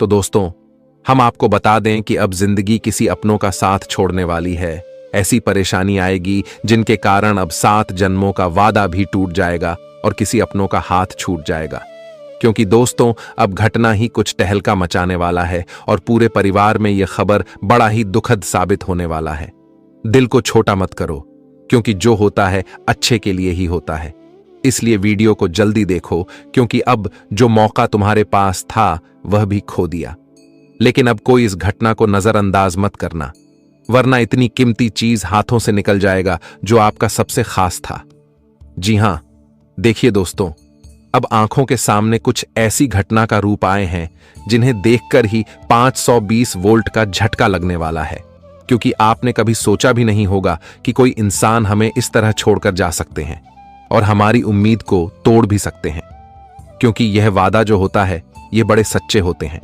तो दोस्तों, हम आपको बता दें कि अब जिंदगी किसी अपनों का साथ छोड़ने वाली है। ऐसी परेशानी आएगी जिनके कारण अब 7 जन्मों का वादा भी टूट जाएगा और किसी अपनों का हाथ छूट जाएगा। क्योंकि दोस्तों, अब घटना ही कुछ तहलका मचाने वाला है और पूरे परिवार में यह खबर बड़ा ही दुखद साबित होने वाला है। दिल को छोटा मत करो, क्योंकि जो होता है अच्छे के लिए ही होता है। इसलिए वीडियो को जल्दी देखो, क्योंकि अब जो मौका तुम्हारे पास था वह भी खो दिया। लेकिन अब कोई इस घटना को नजरअंदाज मत करना, वरना इतनी कीमती चीज हाथों से निकल जाएगा जो आपका सबसे खास था। जी हां, देखिए दोस्तों, अब आंखों के सामने कुछ ऐसी घटना का रूप आए हैं जिन्हें देखकर ही 520 वोल्ट का झटका लगने वाला है। क्योंकि आपने कभी सोचा भी नहीं होगा कि कोई इंसान हमें इस तरह छोड़कर जा सकते हैं और हमारी उम्मीद को तोड़ भी सकते हैं। क्योंकि यह वादा जो होता है ये बड़े सच्चे होते हैं,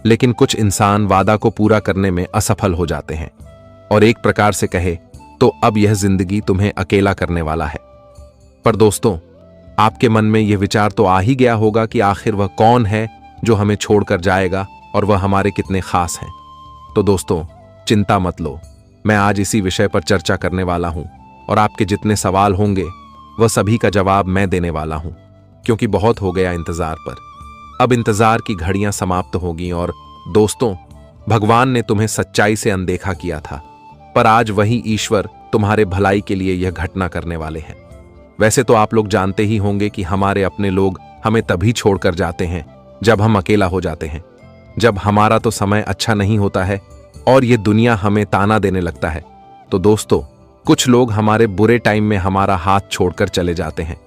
लेकिन कुछ इंसान वादा को पूरा करने में असफल हो जाते हैं। और एक प्रकार से कहे तो अब यह जिंदगी तुम्हें अकेला करने वाला है। पर दोस्तों, आपके मन में यह विचार तो आ ही गया होगा कि आखिर वह कौन है जो हमें छोड़कर जाएगा और वह हमारे कितने खास हैं। तो दोस्तों, चिंता मत लो, मैं आज इसी विषय पर चर्चा करने वाला हूं और आपके जितने सवाल होंगे वह सभी का जवाब मैं देने वाला हूं। क्योंकि बहुत हो गया इंतजार पर, अब इंतजार की घड़ियां समाप्त होगी। और दोस्तों, भगवान ने तुम्हें सच्चाई से अनदेखा किया था, पर आज वही ईश्वर तुम्हारे भलाई के लिए यह घटना करने वाले हैं। वैसे तो आप लोग जानते ही होंगे कि हमारे अपने लोग हमें तभी छोड़कर जाते हैं जब हम अकेला हो जाते हैं, जब हमारा तो समय अच्छा नहीं होता है और ये दुनिया हमें ताना देने लगता है। तो दोस्तों, कुछ लोग हमारे बुरे टाइम में हमारा हाथ छोड़कर चले जाते हैं,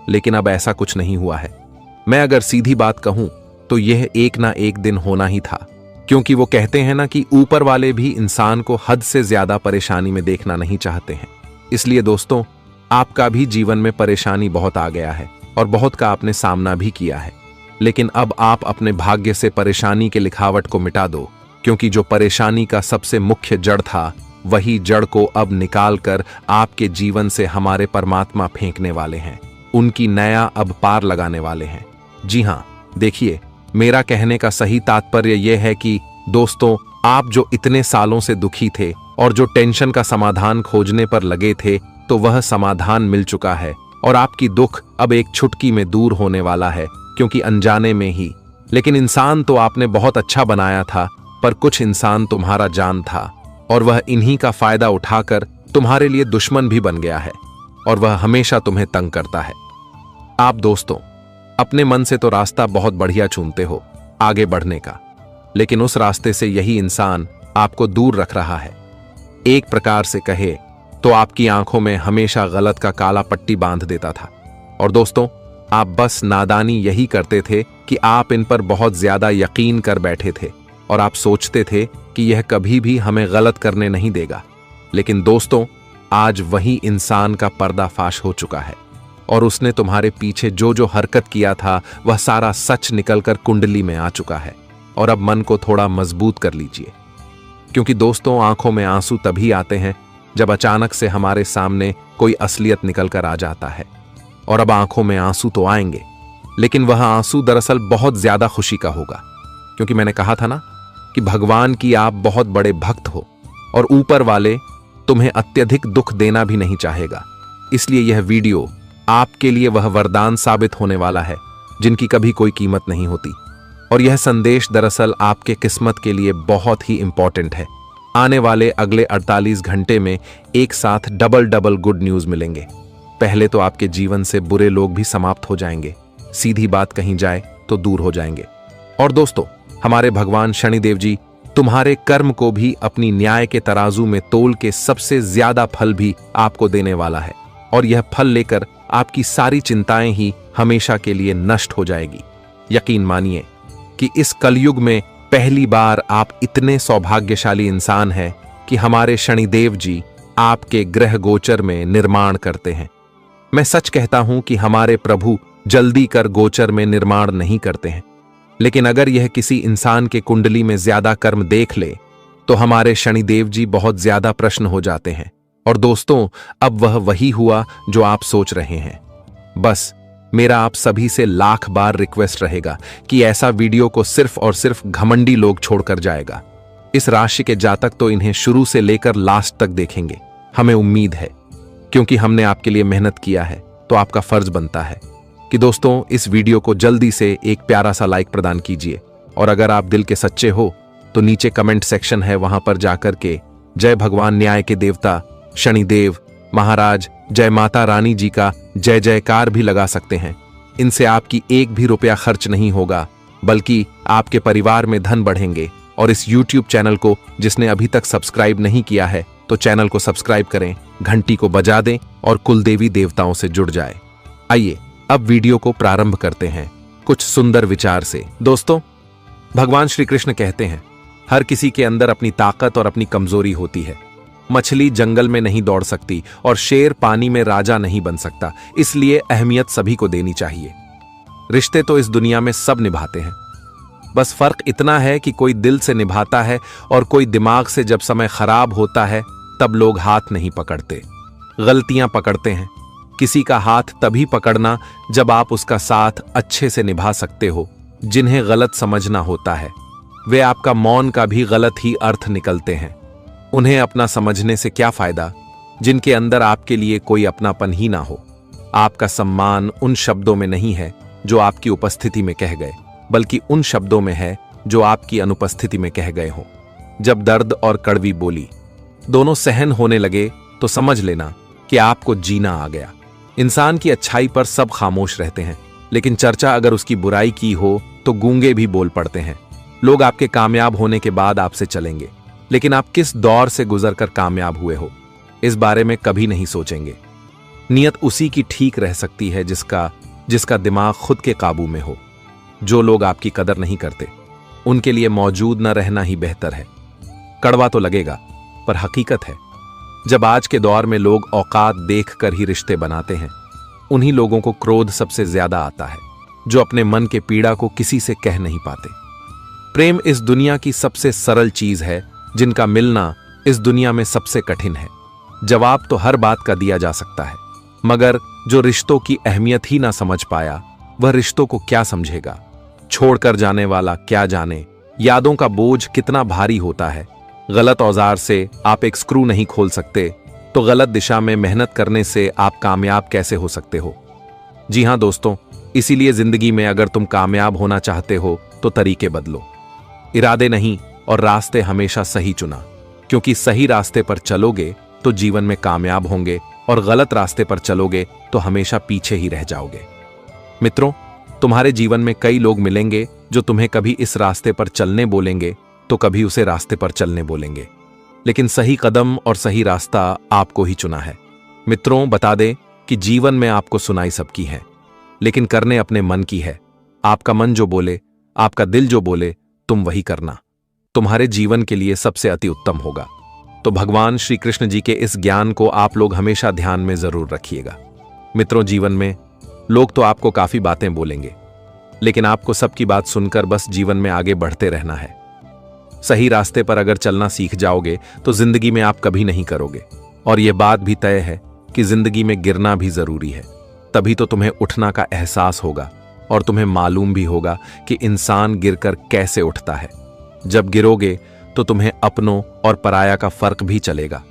लेकिन अब ऐसा कुछ नहीं हुआ है। मैं अगर सीधी बात कहूं तो यह एक ना एक दिन होना ही था। क्योंकि वो कहते हैं ना कि ऊपर वाले भी इंसान को हद से ज्यादा परेशानी में देखना नहीं चाहते हैं। इसलिए दोस्तों, आपका भी जीवन में परेशानी बहुत आ गया है और बहुत का आपने सामना भी किया है। लेकिन अब आप अपने भाग्य से परेशानी के लिखावट को मिटा दो, क्योंकि जो परेशानी का सबसे मुख्य जड़ था वही जड़ को अब निकाल कर आपके जीवन से हमारे परमात्मा फेंकने वाले हैं। उनकी नया अब पार लगाने वाले हैं। जी हां, देखिए, मेरा कहने का सही तात्पर्य यह है कि दोस्तों, आप जो इतने सालों से दुखी थे और जो टेंशन का समाधान खोजने पर लगे थे, तो वह समाधान मिल चुका है और आपकी दुख अब एक चुटकी में दूर होने वाला है। क्योंकि अनजाने में ही, लेकिन इंसान तो आपने बहुत अच्छा बनाया था, पर कुछ इंसान तुम्हारा जान था और वह इन्हीं का फायदा उठाकर तुम्हारे लिए दुश्मन भी बन गया है और वह हमेशा तुम्हें तंग करता है। आप दोस्तों, अपने मन से तो रास्ता बहुत बढ़िया चुनते हो आगे बढ़ने का, लेकिन उस रास्ते से यही इंसान आपको दूर रख रहा है। एक प्रकार से कहे तो आपकी आंखों में हमेशा गलत का काला पट्टी बांध देता था। और दोस्तों, आप बस नादानी यही करते थे कि आप इन पर बहुत ज्यादा यकीन कर बैठे थे और आप सोचते थे कि यह कभी भी हमें गलत करने नहीं देगा। लेकिन दोस्तों, आज वही इंसान का पर्दाफाश हो चुका है और उसने तुम्हारे पीछे जो जो हरकत किया था वह सारा सच निकलकर कुंडली में आ चुका है। और अब मन को थोड़ा मजबूत कर लीजिए, क्योंकि दोस्तों, आंखों में आंसू तभी आते हैं जब अचानक से हमारे सामने कोई असलियत निकलकर आ जाता है। और अब आंखों में आंसू तो आएंगे, लेकिन वह आंसू दरअसल बहुत ज्यादा खुशी का होगा। क्योंकि मैंने कहा था ना कि भगवान की आप बहुत बड़े भक्त हो और ऊपर वाले तुम्हें अत्यधिक दुख देना भी नहीं चाहेगा। इसलिए यह वीडियो आपके लिए वह वरदान साबित होने वाला है जिनकी कभी कोई कीमत नहीं होती। और यह संदेश दरअसल आपके किस्मत के लिए बहुत ही इंपॉर्टेंट है। आने वाले अगले 48 घंटे में एक साथ डबल गुड न्यूज मिलेंगे। पहले तो आपके जीवन से बुरे लोग भी समाप्त हो जाएंगे, सीधी बात कहीं जाए तो दूर हो जाएंगे। और दोस्तों, हमारे भगवान शनिदेव जी तुम्हारे कर्म को भी अपनी न्याय के तराजू में तोल के सबसे ज्यादा फल भी आपको देने वाला है। और यह फल लेकर आपकी सारी चिंताएं ही हमेशा के लिए नष्ट हो जाएगी। यकीन मानिए कि इस कलयुग में पहली बार आप इतने सौभाग्यशाली इंसान हैं कि हमारे शनिदेव जी आपके ग्रह गोचर में निर्माण करते हैं। मैं सच कहता हूं कि हमारे प्रभु जल्दी कर गोचर में निर्माण नहीं करते हैं, लेकिन अगर यह किसी इंसान के कुंडली में ज्यादा कर्म देख ले तो हमारे शनिदेव जी बहुत ज्यादा प्रश्न हो जाते हैं। और दोस्तों, अब वह वही हुआ जो आप सोच रहे हैं। बस मेरा आप सभी से लाख बार रिक्वेस्ट रहेगा कि ऐसा वीडियो को सिर्फ और सिर्फ घमंडी लोग छोड़कर जाएगा। इस राशि के जातक तो इन्हें शुरू से लेकर लास्ट तक देखेंगे। हमें उम्मीद है, क्योंकि हमने आपके लिए मेहनत किया है, तो आपका फर्ज बनता है कि दोस्तों इस वीडियो को जल्दी से एक प्यारा सा लाइक प्रदान कीजिए। और अगर आप दिल के सच्चे हो तो नीचे कमेंट सेक्शन है, वहां पर जाकर के जय भगवान न्याय के देवता शनिदेव महाराज, जय माता रानी जी का जय जयकार भी लगा सकते हैं। इनसे आपकी एक भी रुपया खर्च नहीं होगा, बल्कि आपके परिवार में धन बढ़ेंगे। और इस YouTube चैनल को जिसने अभी तक सब्सक्राइब नहीं किया है तो चैनल को सब्सक्राइब करें, घंटी को बजा दें और कुलदेवी देवताओं से जुड़ जाए। आइए अब वीडियो को प्रारंभ करते हैं कुछ सुंदर विचार से। दोस्तों, भगवान श्री कृष्ण कहते हैं हर किसी के अंदर अपनी ताकत और अपनी कमजोरी होती है। मछली जंगल में नहीं दौड़ सकती और शेर पानी में राजा नहीं बन सकता, इसलिए अहमियत सभी को देनी चाहिए। रिश्ते तो इस दुनिया में सब निभाते हैं, बस फर्क इतना है कि कोई दिल से निभाता है और कोई दिमाग से। जब समय खराब होता है तब लोग हाथ नहीं पकड़ते, गलतियां पकड़ते हैं। किसी का हाथ तभी पकड़ना जब आप उसका साथ अच्छे से निभा सकते हो। जिन्हें गलत समझना होता है वे आपका मौन का भी गलत ही अर्थ निकलते हैं। उन्हें अपना समझने से क्या फायदा जिनके अंदर आपके लिए कोई अपनापन ही ना हो। आपका सम्मान उन शब्दों में नहीं है जो आपकी उपस्थिति में कह गए, बल्कि उन शब्दों में है जो आपकी अनुपस्थिति में कह गए हो। जब दर्द और कड़वी बोली दोनों सहन होने लगे तो समझ लेना कि आपको जीना आ गया। इंसान की अच्छाई पर सब खामोश रहते हैं, लेकिन चर्चा अगर उसकी बुराई की हो तो गूंगे भी बोल पड़ते हैं। लोग आपके कामयाब होने के बाद आपसे चलेंगे, लेकिन आप किस दौर से गुजरकर कामयाब हुए हो इस बारे में कभी नहीं सोचेंगे। नियत उसी की ठीक रह सकती है जिसका दिमाग खुद के काबू में हो। जो लोग आपकी कदर नहीं करते उनके लिए मौजूद न रहना ही बेहतर है। कड़वा तो लगेगा, पर हकीकत है। जब आज के दौर में लोग औकात देखकर ही रिश्ते बनाते हैं, उन्हीं लोगों को क्रोध सबसे ज्यादा आता है जो अपने मन के पीड़ा को किसी से कह नहीं पाते। प्रेम इस दुनिया की सबसे सरल चीज है, जिनका मिलना इस दुनिया में सबसे कठिन है। जवाब तो हर बात का दिया जा सकता है, मगर जो रिश्तों की अहमियत ही ना समझ पाया वह रिश्तों को क्या समझेगा। छोड़कर जाने वाला क्या जाने यादों का बोझ कितना भारी होता है। गलत औजार से आप एक स्क्रू नहीं खोल सकते, तो गलत दिशा में मेहनत करने से आप कामयाब कैसे हो सकते हो। जी हां दोस्तों, इसीलिए जिंदगी में अगर तुम कामयाब होना चाहते हो तो तरीके बदलो, इरादे नहीं, और रास्ते हमेशा सही चुना। क्योंकि सही रास्ते पर चलोगे तो जीवन में कामयाब होंगे, और गलत रास्ते पर चलोगे तो हमेशा पीछे ही रह जाओगे। मित्रों, तुम्हारे जीवन में कई लोग मिलेंगे जो तुम्हें कभी इस रास्ते पर चलने बोलेंगे तो कभी उसे रास्ते पर चलने बोलेंगे, लेकिन सही कदम और सही रास्ता आपको ही चुना है। मित्रों, बता दें कि जीवन में आपको सुनाई सबकी है, लेकिन करने अपने मन की है। आपका मन जो बोले, आपका दिल जो बोले, तुम वही करना। तुम्हारे जीवन के लिए सबसे अति उत्तम होगा। तो भगवान श्री कृष्ण जी के इस ज्ञान को आप लोग हमेशा ध्यान में जरूर रखिएगा। मित्रों, जीवन में लोग तो आपको काफी बातें बोलेंगे, लेकिन आपको सबकी बात सुनकर बस जीवन में आगे बढ़ते रहना है। सही रास्ते पर अगर चलना सीख जाओगे तो जिंदगी में आप कभी नहीं करोगे। और यह बात भी तय है कि जिंदगी में गिरना भी जरूरी है, तभी तो तुम्हें उठना का एहसास होगा, और तुम्हें मालूम भी होगा कि इंसान गिरकर कैसे उठता है। जब गिरोगे तो तुम्हें अपनों और पराया का फर्क भी चलेगा।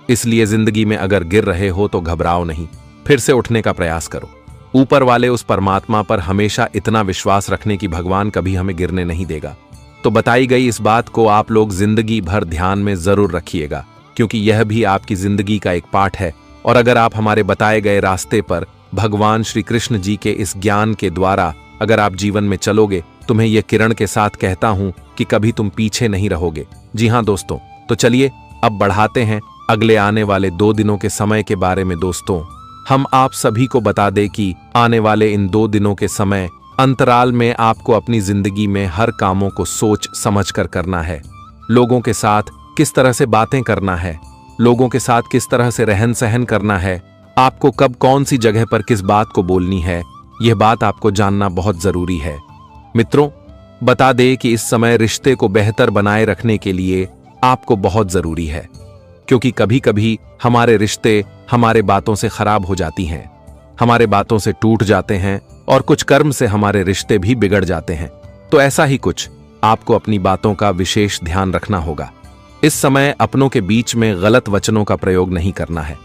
इसलिए जिंदगी में अगर गिर रहे हो तो घबराओ नहीं, फिर से उठने का प्रयास करो। ऊपर वाले उस परमात्मा पर हमेशा इतना विश्वास रखने की भगवान कभी हमें गिरने नहीं देगा। तो बताई गई इस बात को आप लोग जिंदगी भर ध्यान में जरूर रखिएगा, क्योंकि यह भी आपकी जिंदगी का एक पार्ट है। और अगर आप हमारे बताए गए रास्ते पर भगवान श्री कृष्ण जी के इस ज्ञान के द्वारा अगर आप जीवन में चलोगे, तो मैं ये किरण के साथ कहता हूं कि कभी तुम पीछे नहीं रहोगे। जी हां दोस्तों, तो चलिए अब बढ़ाते हैं अगले आने वाले 2 दिनों के समय के बारे में। दोस्तों, हम आप सभी को बता दें कि आने वाले इन 2 दिनों के समय अंतराल में आपको अपनी जिंदगी में हर कामों को सोच समझ कर करना है। लोगों के साथ किस तरह से बातें करना है, लोगों के साथ किस तरह से रहन सहन करना है, आपको कब कौन सी जगह पर किस बात को बोलनी है, यह बात आपको जानना बहुत जरूरी है। मित्रों, बता दें कि इस समय रिश्ते को बेहतर बनाए रखने के लिए आपको बहुत जरूरी है, क्योंकि कभी कभी हमारे रिश्ते हमारे बातों से खराब हो जाती हैं, हमारे बातों से टूट जाते हैं, और कुछ कर्म से हमारे रिश्ते भी बिगड़ जाते हैं। तो ऐसा ही कुछ आपको अपनी बातों का विशेष ध्यान रखना होगा। इस समय अपनों के बीच में गलत वचनों का प्रयोग नहीं करना है।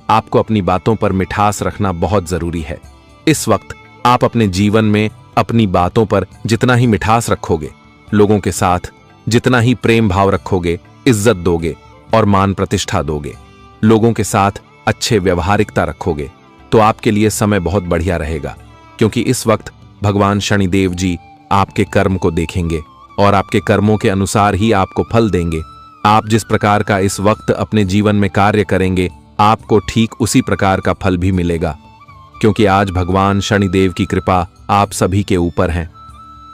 आपको अपनी बातों पर मिठास रखना बहुत जरूरी है। इस वक्त आप अपने जीवन में अपनी बातों पर जितना ही मिठास रखोगे, लोगों के साथ जितना ही प्रेम भाव रखोगे, इज्जत दोगे और मान प्रतिष्ठा दोगे, लोगों के साथ अच्छे व्यवहारिकता रखोगे, तो आपके लिए समय बहुत बढ़िया रहेगा। क्योंकि इस वक्त भगवान शनिदेव जी आपके कर्म को देखेंगे और आपके कर्मों के अनुसार ही आपको फल देंगे। आप जिस प्रकार का इस वक्त अपने जीवन में कार्य करेंगे, आपको ठीक उसी प्रकार का फल भी मिलेगा। क्योंकि आज भगवान शनिदेव की कृपा आप सभी के ऊपर है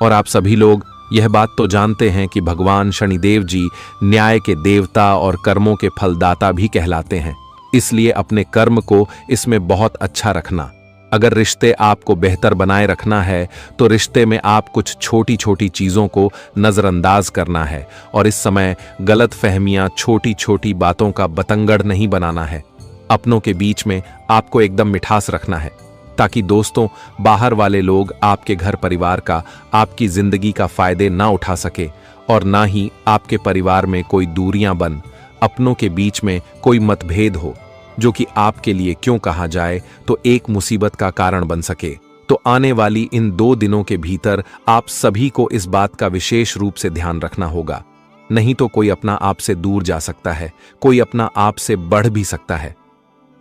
और आप सभी लोग यह बात तो जानते हैं कि भगवान शनिदेव जी न्याय के देवता और कर्मों के फलदाता भी कहलाते हैं। इसलिए अपने कर्म को इसमें बहुत अच्छा रखना। अगर रिश्ते आपको बेहतर बनाए रखना है तो रिश्ते में आप कुछ छोटी छोटी चीजों को नजरअंदाज करना है और इस समय गलत फहमियां, छोटी छोटी बातों का बतंगड़ नहीं बनाना है। अपनों के बीच में आपको एकदम मिठास रखना है ताकि दोस्तों, बाहर वाले लोग आपके घर परिवार का, आपकी जिंदगी का फायदे ना उठा सके और ना ही आपके परिवार में कोई दूरियां बन, अपनों के बीच में कोई मतभेद हो जो कि आपके लिए क्यों कहा जाए तो एक मुसीबत का कारण बन सके। तो आने वाली इन 2 दिनों के भीतर आप सभी को इस बात का विशेष रूप से ध्यान रखना होगा। नहीं तो कोई अपना आपसे दूर जा सकता है, कोई अपना आपसे बढ़ भी सकता है।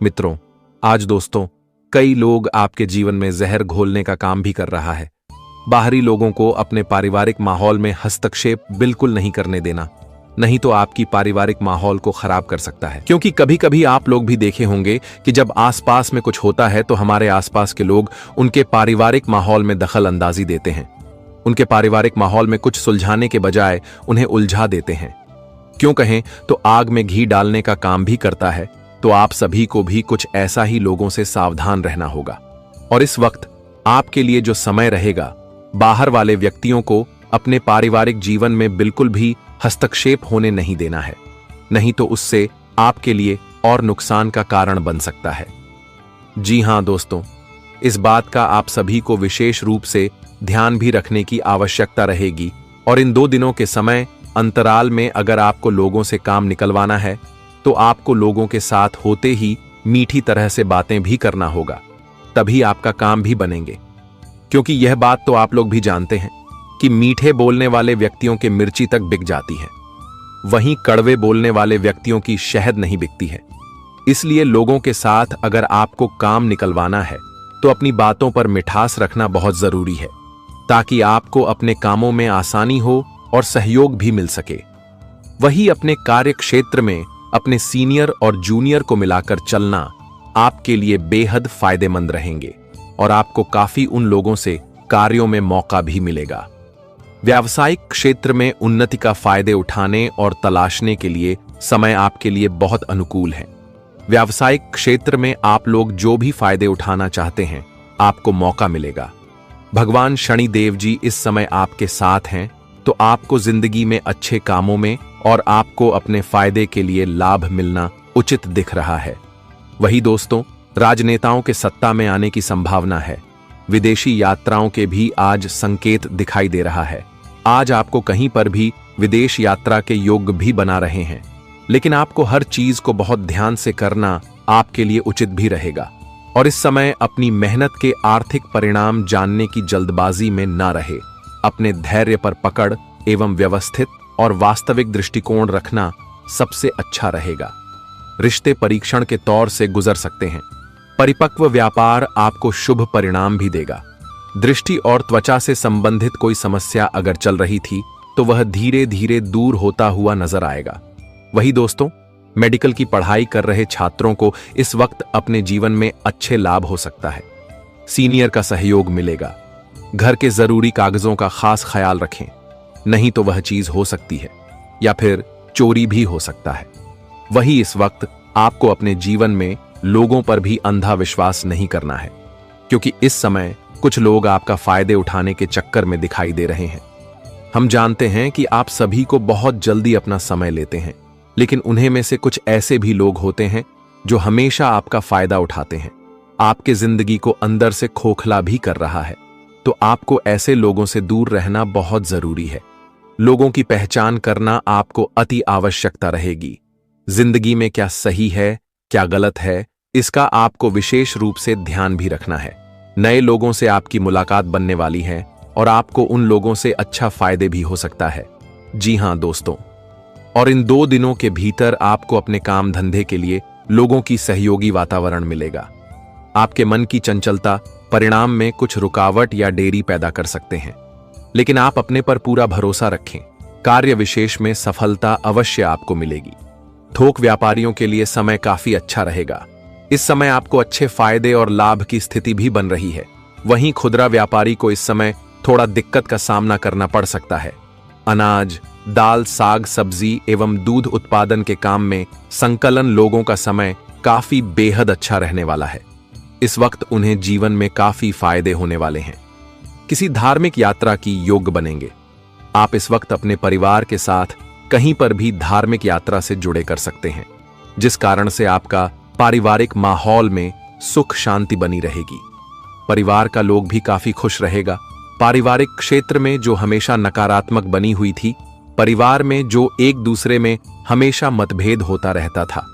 मित्रों, आज दोस्तों, कई लोग आपके जीवन में जहर घोलने का काम भी कर रहा है। बाहरी लोगों को अपने पारिवारिक माहौल में हस्तक्षेप बिल्कुल नहीं करने देना, नहीं तो आपकी पारिवारिक माहौल को खराब कर सकता है। क्योंकि कभी कभी आप लोग भी देखे होंगे कि जब आसपास में कुछ होता है तो हमारे आसपास के लोग उनके पारिवारिक माहौल में दखल अंदाजी देते हैं। उनके पारिवारिक माहौल में कुछ सुलझाने के बजाय उन्हें उलझा देते हैं। क्यों कहें तो आग में घी डालने का काम भी करता है। तो आप सभी को भी कुछ ऐसा ही लोगों से सावधान रहना होगा। और इस वक्त आपके लिए जो समय रहेगा, बाहर वाले व्यक्तियों को अपने पारिवारिक जीवन में बिल्कुल भी हस्तक्षेप होने नहीं देना है, नहीं तो उससे आपके लिए और नुकसान का कारण बन सकता है। जी हां दोस्तों, इस बात का आप सभी को विशेष रूप से ध्यान भी रखने की आवश्यकता रहेगी। और इन 2 दिनों के समय अंतराल में अगर आपको लोगों से काम निकलवाना है तो आपको लोगों के साथ होते ही मीठी तरह से बातें भी करना होगा, तभी आपका काम भी बनेंगे। क्योंकि यह बात तो आप लोग भी जानते हैं कि मीठे बोलने वाले व्यक्तियों के मिर्ची तक बिक जाती है, वहीं कड़वे बोलने वाले व्यक्तियों की शहद नहीं बिकती है। इसलिए लोगों के साथ अगर आपको काम निकलवाना है तो अपनी बातों पर मिठास रखना बहुत जरूरी है, ताकि आपको अपने कामों में आसानी हो और सहयोग भी मिल सके। वही अपने कार्य क्षेत्र में अपने सीनियर और जूनियर को मिलाकर चलना आपके लिए बेहद फायदेमंद रहेंगे और आपको काफी उन लोगों से कार्यों में मौका भी मिलेगा। व्यावसायिक क्षेत्र में उन्नति का फायदे उठाने और तलाशने के लिए समय आपके लिए बहुत अनुकूल है। व्यावसायिक क्षेत्र में आप लोग जो भी फायदे उठाना चाहते हैं, आपको मौका मिलेगा। भगवान शनिदेव जी इस समय आपके साथ हैं, तो आपको जिंदगी में अच्छे कामों में और आपको अपने फायदे के लिए लाभ मिलना उचित दिख रहा है। वही दोस्तों, राजनेताओं के सत्ता में आने की संभावना है। विदेशी यात्राओं के भी आज संकेत दिखाई दे रहा है। आज आपको कहीं पर भी विदेश यात्रा के योग भी बना रहे हैं, लेकिन आपको हर चीज को बहुत ध्यान से करना आपके लिए उचित भी रहेगा। और इस समय अपनी मेहनत के आर्थिक परिणाम जानने की जल्दबाजी में ना रहे। अपने धैर्य पर पकड़ एवं व्यवस्थित और वास्तविक दृष्टिकोण रखना सबसे अच्छा रहेगा। रिश्ते परीक्षण के तौर से गुजर सकते हैं। परिपक्व व्यापार आपको शुभ परिणाम भी देगा। दृष्टि और त्वचा से संबंधित कोई समस्या अगर चल रही थी तो वह धीरे धीरे दूर होता हुआ नजर आएगा। वही दोस्तों, मेडिकल की पढ़ाई कर रहे छात्रों को इस वक्त अपने जीवन में अच्छे लाभ हो सकता है। सीनियर का सहयोग मिलेगा। घर के जरूरी कागजों का खास ख्याल रखें, नहीं तो वह चीज हो सकती है या फिर चोरी भी हो सकता है। वही इस वक्त आपको अपने जीवन में लोगों पर भी अंधा विश्वास नहीं करना है, क्योंकि इस समय कुछ लोग आपका फायदे उठाने के चक्कर में दिखाई दे रहे हैं। हम जानते हैं कि आप सभी को बहुत जल्दी अपना समय लेते हैं, लेकिन उन्हें में से कुछ ऐसे भी लोग होते हैं जो हमेशा आपका फायदा उठाते हैं। आपके जिंदगी को अंदर से खोखला भी कर रहा है। तो आपको ऐसे लोगों से दूर रहना बहुत जरूरी है। लोगों की पहचान करना आपको अति आवश्यकता रहेगी। जिंदगी में क्या सही है, क्या गलत है, इसका आपको विशेष रूप से ध्यान भी रखना है। नए लोगों से आपकी मुलाकात बनने वाली है और आपको उन लोगों से अच्छा फायदे भी हो सकता है। जी हां दोस्तों, और इन 2 दिनों के भीतर आपको अपने काम धंधे के लिए लोगों की सहयोगी वातावरण मिलेगा। आपके मन की चंचलता परिणाम में कुछ रुकावट या देरी पैदा कर सकते हैं, लेकिन आप अपने पर पूरा भरोसा रखें। कार्य विशेष में सफलता अवश्य आपको मिलेगी। थोक व्यापारियों के लिए समय काफी अच्छा रहेगा। इस समय आपको अच्छे फायदे और लाभ की स्थिति भी बन रही है। वहीं खुदरा व्यापारी को इस समय थोड़ा दिक्कत का सामना करना पड़ सकता है। अनाज, दाल, साग, सब्जी एवं दूध उत्पादन के काम में संकलन लोगों का समय काफी बेहद अच्छा रहने वाला है। इस वक्त उन्हें जीवन में काफी फायदे होने वाले हैं। किसी धार्मिक यात्रा की योग बनेंगे। आप इस वक्त अपने परिवार के साथ कहीं पर भी धार्मिक यात्रा से जुड़े कर सकते हैं, जिस कारण से आपका पारिवारिक माहौल में सुख शांति बनी रहेगी। परिवार का लोग भी काफी खुश रहेगा। पारिवारिक क्षेत्र में जो हमेशा नकारात्मक बनी हुई थी, परिवार में जो एक दूसरे में हमेशा मतभेद होता रहता था,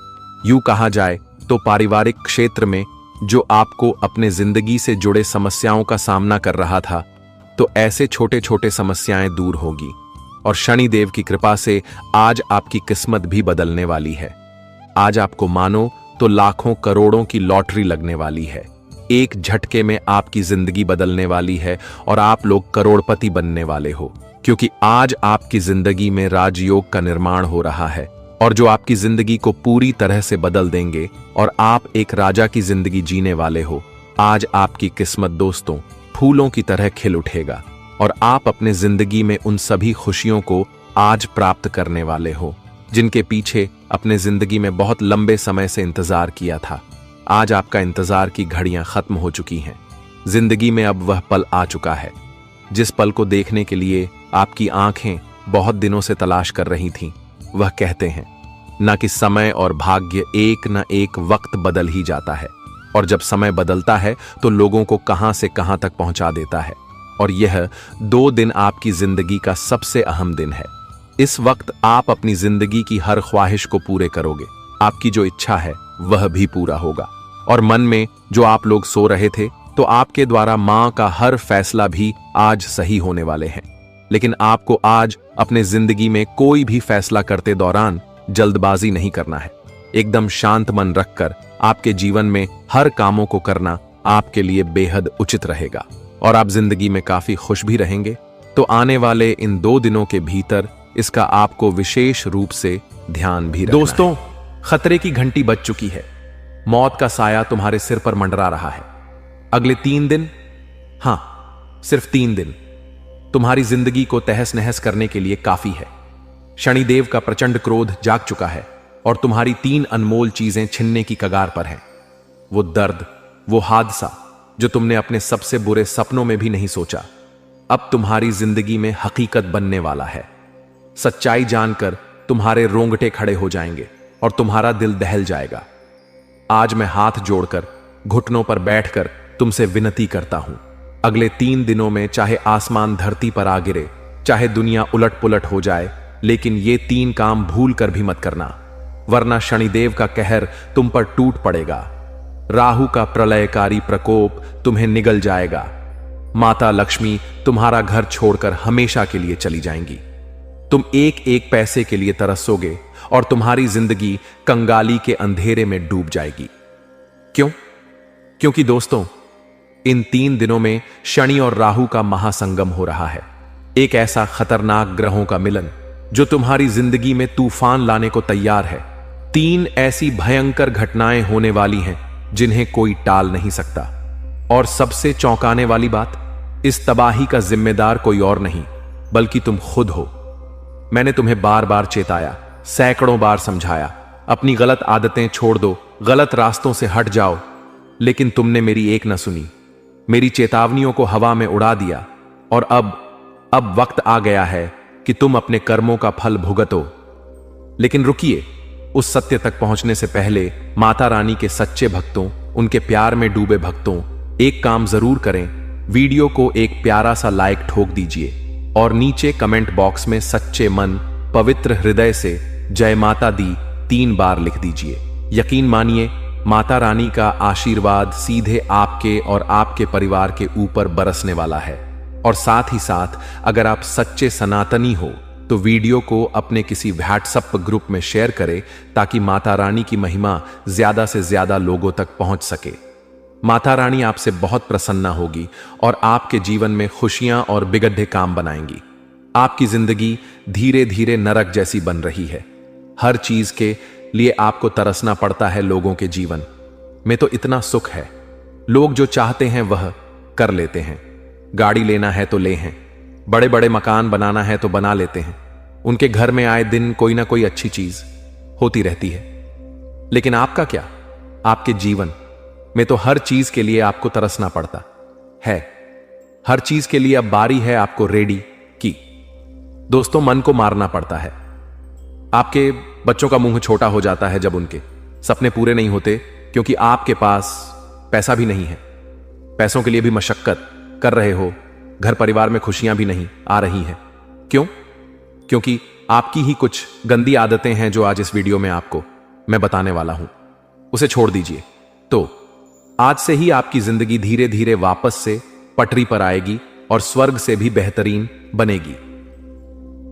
यूं कहा जाए तो पारिवारिक क्षेत्र में जो आपको अपने जिंदगी से जुड़े समस्याओं का सामना कर रहा था, तो ऐसे छोटे छोटे समस्याएं दूर होगी और शनिदेव की कृपा से आज आपकी किस्मत भी बदलने वाली है। आज आपको मानो तो लाखों करोड़ों की लॉटरी लगने वाली है। एक झटके में आपकी जिंदगी बदलने वाली है और आप लोग करोड़पति बनने वाले हो, क्योंकि आज आपकी जिंदगी में राजयोग का निर्माण हो रहा है और जो आपकी जिंदगी को पूरी तरह से बदल देंगे और आप एक राजा की जिंदगी जीने वाले हो। आज आपकी किस्मत दोस्तों फूलों की तरह खिल उठेगा और आप अपने जिंदगी में उन सभी खुशियों को आज प्राप्त करने वाले हो जिनके पीछे अपने जिंदगी में बहुत लंबे समय से इंतजार किया था। आज आपका इंतजार की घड़ियां खत्म हो चुकी हैं। जिंदगी में अब वह पल आ चुका है जिस पल को देखने के लिए आपकी आंखें बहुत दिनों से तलाश कर रही थीं। वह कहते हैं न कि समय और भाग्य एक न एक वक्त बदल ही जाता है, और जब समय बदलता है तो लोगों को कहां से कहां तक पहुंचा देता है। और यह 2 दिन आपकी जिंदगी का सबसे अहम दिन है। इस वक्त आप अपनी जिंदगी की हर ख्वाहिश को पूरे करोगे। आपकी जो इच्छा है वह भी पूरा होगा। और मन में जो आप लोग सो रहे थे, तो आपके द्वारा मां का हर फैसला भी आज सही होने वाले हैं। लेकिन आपको आज अपने जिंदगी में कोई भी फैसला करते दौरान जल्दबाजी नहीं करना है। एकदम शांत मन रखकर आपके जीवन में हर कामों को करना आपके लिए बेहद उचित रहेगा और आप जिंदगी में काफी खुश भी रहेंगे। तो आने वाले इन 2 दिनों के भीतर इसका आपको विशेष रूप से ध्यान भी रखना है। दोस्तों, खतरे की घंटी बज चुकी है। मौत का साया तुम्हारे सिर पर मंडरा रहा है। अगले 3 दिन, हां सिर्फ 3 दिन तुम्हारी जिंदगी को तहस नहस करने के लिए काफी है। शनिदेव का प्रचंड क्रोध जाग चुका है और तुम्हारी 3 अनमोल चीजें छिनने की कगार पर हैं। वो दर्द, वो हादसा जो तुमने अपने सबसे बुरे सपनों में भी नहीं सोचा, अब तुम्हारी जिंदगी में हकीकत बनने वाला है। सच्चाई जानकर तुम्हारे रोंगटे खड़े हो जाएंगे और तुम्हारा दिल दहल जाएगा। आज मैं हाथ जोड़कर घुटनों पर बैठकर तुमसे विनती करता हूं, अगले 3 दिनों में चाहे आसमान धरती पर आ गिरे, चाहे दुनिया उलट पुलट हो जाए, लेकिन ये 3 काम भूल कर भी मत करना, वरना शनिदेव का कहर तुम पर टूट पड़ेगा। राहु का प्रलयकारी प्रकोप तुम्हें निगल जाएगा। माता लक्ष्मी तुम्हारा घर छोड़कर हमेशा के लिए चली जाएंगी। तुम एक एक पैसे के लिए तरसोगे और तुम्हारी जिंदगी कंगाली के अंधेरे में डूब जाएगी। क्यों? क्योंकि दोस्तों, इन 3 दिनों में शनि और राहु का महासंगम हो रहा है। एक ऐसा खतरनाक ग्रहों का मिलन जो तुम्हारी जिंदगी में तूफान लाने को तैयार है। 3 ऐसी भयंकर घटनाएं होने वाली हैं जिन्हें कोई टाल नहीं सकता। और सबसे चौंकाने वाली बात, इस तबाही का जिम्मेदार कोई और नहीं बल्कि तुम खुद हो। मैंने तुम्हें बार बार चेताया, सैकड़ों बार समझाया, अपनी गलत आदतें छोड़ दो, गलत रास्तों से हट जाओ, लेकिन तुमने मेरी एक न सुनी। मेरी चेतावनियों को हवा में उड़ा दिया और अब वक्त आ गया है कि तुम अपने कर्मों का फल भुगतो। लेकिन रुकिए, उस सत्य तक पहुंचने से पहले माता रानी के सच्चे भक्तों, उनके प्यार में डूबे भक्तों, एक काम जरूर करें वीडियो को एक प्यारा सा लाइक ठोक दीजिए और नीचे कमेंट बॉक्स में सच्चे मन पवित्र हृदय से जय माता दी 3 बार लिख दीजिए। यकीन मानिए, माता रानी का आशीर्वाद सीधे आपके और आपके परिवार के ऊपर बरसने वाला है। और साथ ही साथ अगर आप सच्चे सनातनी हो तो वीडियो को अपने किसी व्हाट्सएप ग्रुप में शेयर करें ताकि माता रानी की महिमा ज्यादा से ज्यादा लोगों तक पहुंच सके। माता रानी आपसे बहुत प्रसन्न होगी और आपके जीवन में खुशियां और बिगड़े काम बनाएंगी। आपकी जिंदगी धीरे धीरे नरक जैसी बन रही है। हर चीज के लिए आपको तरसना पड़ता है। लोगों के जीवन में तो इतना सुख है, लोग जो चाहते हैं वह कर लेते हैं। गाड़ी लेना है तो ले हैं, बड़े बड़े मकान बनाना है तो बना लेते हैं। उनके घर में आए दिन कोई ना कोई अच्छी चीज होती रहती है। लेकिन आपका क्या? आपके जीवन में तो हर चीज के लिए आपको तरसना पड़ता है। हर चीज के लिए अब बारी है आपको रेडी की। दोस्तों, मन को मारना पड़ता है। आपके बच्चों का मुंह छोटा हो जाता है जब उनके सपने पूरे नहीं होते, क्योंकि आपके पास पैसा भी नहीं है। पैसों के लिए भी मशक्कत कर रहे हो, घर परिवार में खुशियां भी नहीं आ रही हैं। क्यों? क्योंकि आपकी ही कुछ गंदी आदतें हैं जो आज इस वीडियो में आपको मैं बताने वाला हूं। उसे छोड़ दीजिए तो आज से ही आपकी जिंदगी धीरे धीरे वापस से पटरी पर आएगी और स्वर्ग से भी बेहतरीन बनेगी।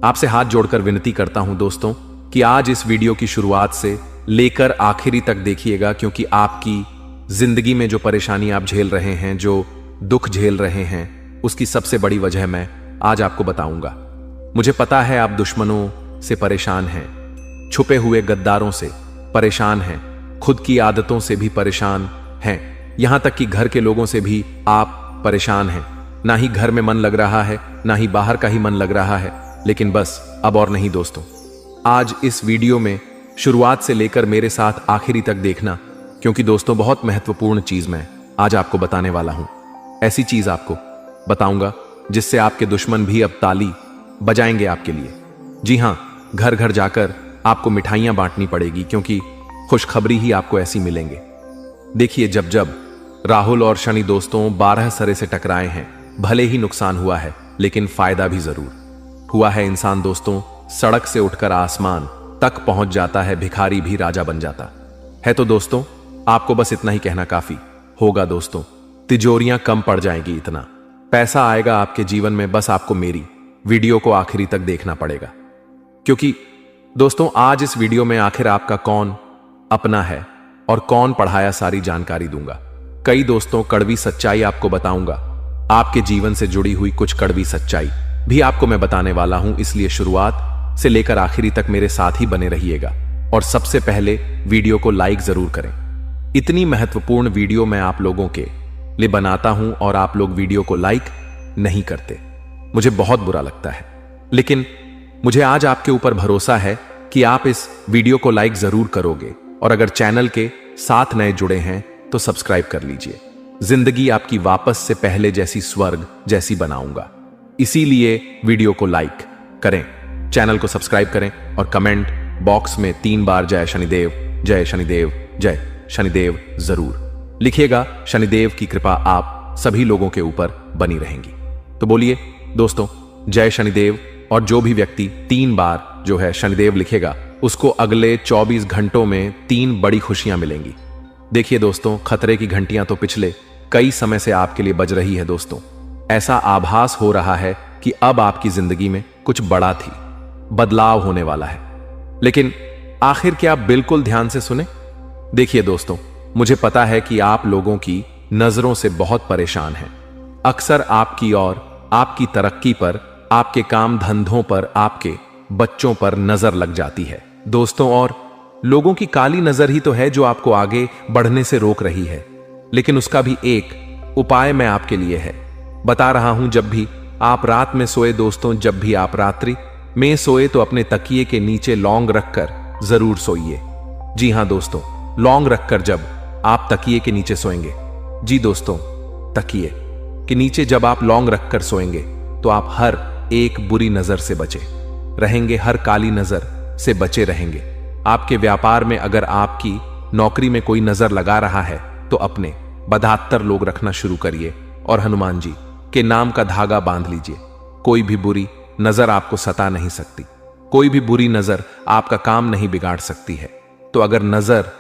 आपसे हाथ जोड़कर विनती करता हूं दोस्तों कि आज इस वीडियो की शुरुआत से लेकर आखिरी तक देखिएगा, क्योंकि आपकी जिंदगी में जो परेशानी आप झेल रहे हैं, जो दुख झेल रहे हैं, उसकी सबसे बड़ी वजह मैं आज आपको बताऊंगा। मुझे पता है आप दुश्मनों से परेशान हैं, छुपे हुए गद्दारों से परेशान हैं, खुद की आदतों से भी परेशान हैं, यहां तक कि घर के लोगों से भी आप परेशान हैं। ना ही घर में मन लग रहा है, ना ही बाहर का ही मन लग रहा है। लेकिन बस अब और नहीं दोस्तों, आज इस वीडियो में शुरुआत से लेकर मेरे साथ आखिरी तक देखना, क्योंकि दोस्तों बहुत महत्वपूर्ण चीज मैं आज आपको बताने वाला हूं। ऐसी चीज आपको बताऊंगा जिससे आपके दुश्मन भी अब ताली बजाएंगे आपके लिए। जी हां, घर घर जाकर आपको मिठाइयां बांटनी पड़ेगी, क्योंकि खुशखबरी ही आपको ऐसी मिलेंगे। देखिए, जब जब राहुल और शनि दोस्तों 12 सरे से टकराए हैं, भले ही नुकसान हुआ है लेकिन फायदा भी जरूर हुआ है। इंसान दोस्तों सड़क से उठकर आसमान तक पहुंच जाता है, भिखारी भी राजा बन जाता है। तो दोस्तों आपको बस इतना ही कहना काफी होगा दोस्तों। तिजोरियां कम पड़ जाएंगी, इतना पैसा आएगा आपके जीवन में। बस आपको मेरी वीडियो को आखिरी तक देखना पड़ेगा, क्योंकि दोस्तों आज इस वीडियो में आखिर आपका कौन अपना है और कौन पढ़ाया सारी जानकारी दूंगा। कई दोस्तों कड़वी सच्चाई आपको बताऊंगा। आपके जीवन से जुड़ी हुई कुछ कड़वी सच्चाई भी आपको मैं बताने वाला हूं, इसलिए शुरुआत से लेकर आखिरी तक मेरे साथ ही बने रहिएगा। और सबसे पहले वीडियो को लाइक जरूर करें। इतनी महत्वपूर्ण वीडियो मैं आप लोगों के लिए बनाता हूं और आप लोग वीडियो को लाइक नहीं करते, मुझे बहुत बुरा लगता है। लेकिन मुझे आज आपके ऊपर भरोसा है कि आप इस वीडियो को लाइक जरूर करोगे, और अगर चैनल के साथ नए जुड़े हैं तो सब्सक्राइब कर लीजिए। जिंदगी आपकी वापस से पहले जैसी स्वर्ग जैसी बनाऊंगा, इसीलिए वीडियो को लाइक करें, चैनल को सब्सक्राइब करें और कमेंट बॉक्स में 3 बार जय शनिदेव, जय शनिदेव, जय शनिदेव जरूर लिखिएगा। शनिदेव की कृपा आप सभी लोगों के ऊपर बनी रहेंगी। तो बोलिए दोस्तों जय शनिदेव। और जो भी व्यक्ति 3 बार जो है शनिदेव लिखेगा, उसको अगले 24 घंटों में 3 बड़ी खुशियां मिलेंगी। देखिए दोस्तों, खतरे की घंटियां तो पिछले कई समय से आपके लिए बज रही है दोस्तों। ऐसा आभास हो रहा है कि अब आपकी जिंदगी में कुछ बड़ा थी, बदलाव होने वाला है। लेकिन आखिर क्या आप बिल्कुल ध्यान से सुने? देखिए दोस्तों, मुझे पता है कि आप लोगों की नजरों से बहुत परेशान हैं। अक्सर आपकी और आपकी तरक्की पर, आपके काम धंधों पर, आपके बच्चों पर नजर लग जाती है दोस्तों। और लोगों की काली नजर ही तो है जो आपको आगे बढ़ने से रोक रही है। लेकिन उसका भी एक उपाय मैं आपके लिए है बता रहा हूं। जब भी आप रात में सोए दोस्तों, जब भी आप रात्रि में सोए तो अपने तकिए के नीचे लौंग रखकर जरूर सोइए। जी हां दोस्तों, लौंग रखकर जब आप तकिए के नीचे सोएंगे, जी दोस्तों, तकिए के नीचे जब आप लौंग रखकर सोएंगे तो आप हर एक बुरी नजर से बचे रहेंगे, हर काली नजर से बचे रहेंगे। आपके व्यापार में अगर आपकी नौकरी में कोई नजर लगा रहा है तो अपने 72 लोग रखना शुरू करिए और हनुमान जी के नाम का धागा बांध लीजिए। कोई भी बुरी नजर आपको सता नहीं सकती, कोई भी बुरी नजर आपका काम नहीं बिगाड़ सकती है। तो अगर नजर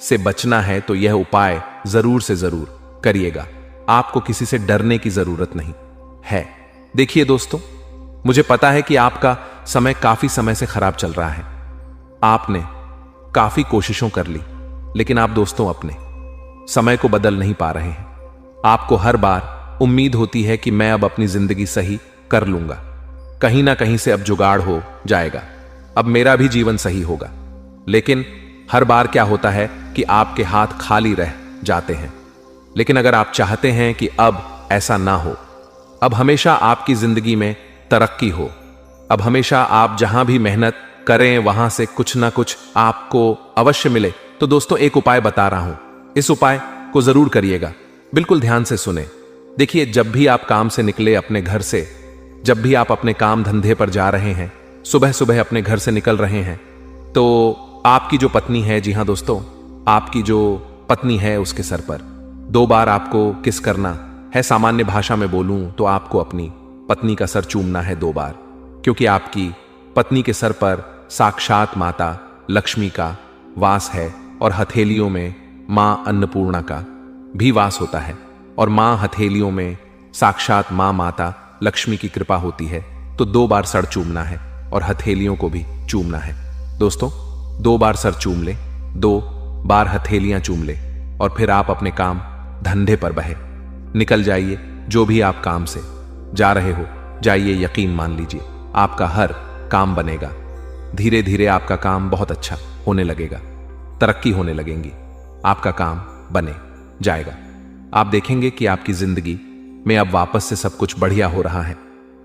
से बचना है तो यह उपाय जरूर से जरूर करिएगा। आपको किसी से डरने की जरूरत नहीं है। देखिए दोस्तों, मुझे पता है कि आपका समय काफी समय से खराब चल रहा है। आपने काफी कोशिशों कर ली, लेकिन आप दोस्तों अपने समय को बदल नहीं पा रहे हैं। आपको हर बार उम्मीद होती है कि मैं अब अपनी जिंदगी सही कर लूंगा, कहीं ना कहीं से अब जुगाड़ हो जाएगा, अब मेरा भी जीवन सही होगा। लेकिन हर बार क्या होता है कि आपके हाथ खाली रह जाते हैं। लेकिन अगर आप चाहते हैं कि अब ऐसा ना हो, अब हमेशा आपकी जिंदगी में तरक्की हो, अब हमेशा आप जहां भी मेहनत करें वहां से कुछ ना कुछ आपको अवश्य मिले, तो दोस्तों एक उपाय बता रहा हूं। इस उपाय को जरूर करिएगा, बिल्कुल ध्यान से सुने। देखिए, जब भी आप काम से निकले अपने घर से, जब भी आप अपने काम धंधे पर जा रहे हैं, सुबह सुबह अपने घर से निकल रहे हैं, तो आपकी जो पत्नी है, जी हां दोस्तों, आपकी जो पत्नी है उसके सर पर 2 बार आपको किस करना है। सामान्य भाषा में बोलूं तो आपको अपनी पत्नी का सर चूमना है 2 बार, क्योंकि आपकी पत्नी के सर पर साक्षात माता लक्ष्मी का वास है और हथेलियों में मां अन्नपूर्णा का भी वास होता है। और मां हथेलियों में साक्षात मां माता लक्ष्मी की कृपा होती है। तो 2 बार सर चूमना है और हथेलियों को भी चूमना है। दोस्तों 2 बार सर चूम ले, 2 बार हथेलियां चूम ले, और फिर आप अपने काम धंधे पर बहे निकल जाइए। जो भी आप काम से जा रहे हो जाइए, यकीन मान लीजिए आपका हर काम बनेगा। धीरे धीरे आपका काम बहुत अच्छा होने लगेगा, तरक्की होने लगेंगी, आपका काम बने जाएगा। आप देखेंगे कि आपकी जिंदगी में अब वापस से सब कुछ बढ़िया हो रहा है।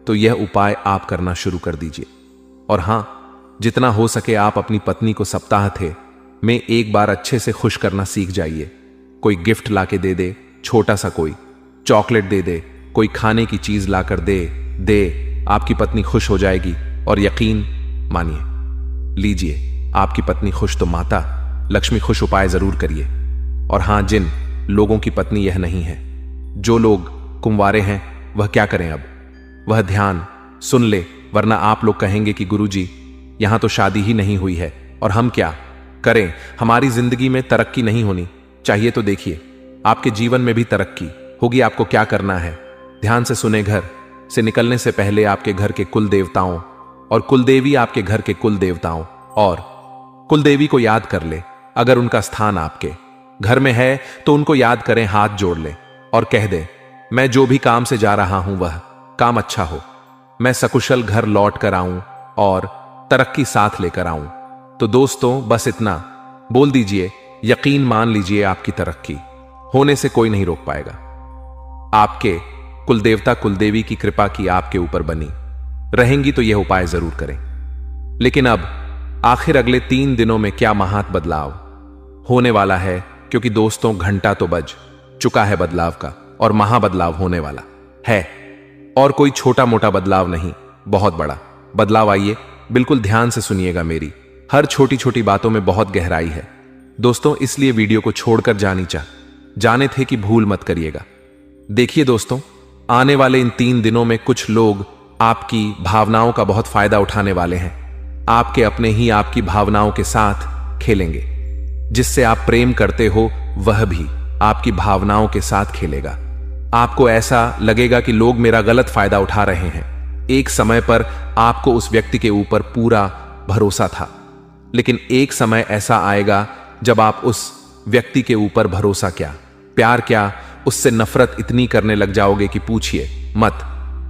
तो यह उपाय आप करना शुरू कर दीजिए। और हां, जितना हो सके आप अपनी पत्नी को सप्ताह थे में 1 बार अच्छे से खुश करना सीख जाइए। कोई गिफ्ट लाके दे दे, छोटा सा कोई चॉकलेट दे दे, कोई खाने की चीज लाकर दे, आपकी पत्नी खुश हो जाएगी। और यकीन मानिए, लीजिए, आपकी पत्नी खुश तो माता लक्ष्मी खुश। उपाय जरूर करिए। और हां, जिन लोगों की पत्नी यह नहीं है, जो लोग कुंवारे हैं, वह क्या करें अब? वह ध्यान सुन ले, वरना आप लोग कहेंगे कि गुरुजी, यहां तो शादी ही नहीं हुई है और हम क्या करें, हमारी जिंदगी में तरक्की नहीं होनी चाहिए। तो देखिए, आपके जीवन में भी तरक्की होगी। आपको क्या करना है, ध्यान से सुने। घर से निकलने से पहले आपके घर के कुल देवताओं और कुलदेवी, आपके घर के कुल देवताओं और कुलदेवी को याद कर ले। अगर उनका स्थान आपके घर में है तो उनको याद करें, हाथ जोड़ ले और कह दे, मैं जो भी काम से जा रहा हूं वह काम अच्छा हो, मैं सकुशल घर लौट कर आऊं और तरक्की साथ लेकर आऊं। तो दोस्तों बस इतना बोल दीजिए, यकीन मान लीजिए आपकी तरक्की होने से कोई नहीं रोक पाएगा। आपके कुलदेवता कुलदेवी की कृपा की आपके ऊपर बनी रहेंगी। तो यह उपाय जरूर करें। लेकिन अब आखिर अगले 3 दिनों में क्या महात बदलाव होने वाला है, क्योंकि दोस्तों घंटा तो बज चुका है बदलाव का, और महाबदलाव होने वाला है। और कोई छोटा मोटा बदलाव नहीं, बहुत बड़ा बदलाव। आइए बिल्कुल ध्यान से सुनिएगा, मेरी हर छोटी छोटी बातों में बहुत गहराई है दोस्तों, इसलिए वीडियो को छोड़कर जाने थे कि भूल मत करिएगा। देखिए दोस्तों, आने वाले इन 3 दिनों में कुछ लोग आपकी भावनाओं का बहुत फायदा उठाने वाले हैं। आपके अपने ही आपकी भावनाओं के साथ खेलेंगे। जिससे आप प्रेम करते हो वह भी आपकी भावनाओं के साथ खेलेगा। आपको ऐसा लगेगा कि लोग मेरा गलत फायदा उठा रहे हैं। एक समय पर आपको उस व्यक्ति के ऊपर पूरा भरोसा था, लेकिन एक समय ऐसा आएगा जब आप उस व्यक्ति के ऊपर भरोसा क्या, प्यार क्या, उससे नफरत इतनी करने लग जाओगे कि पूछिए मत।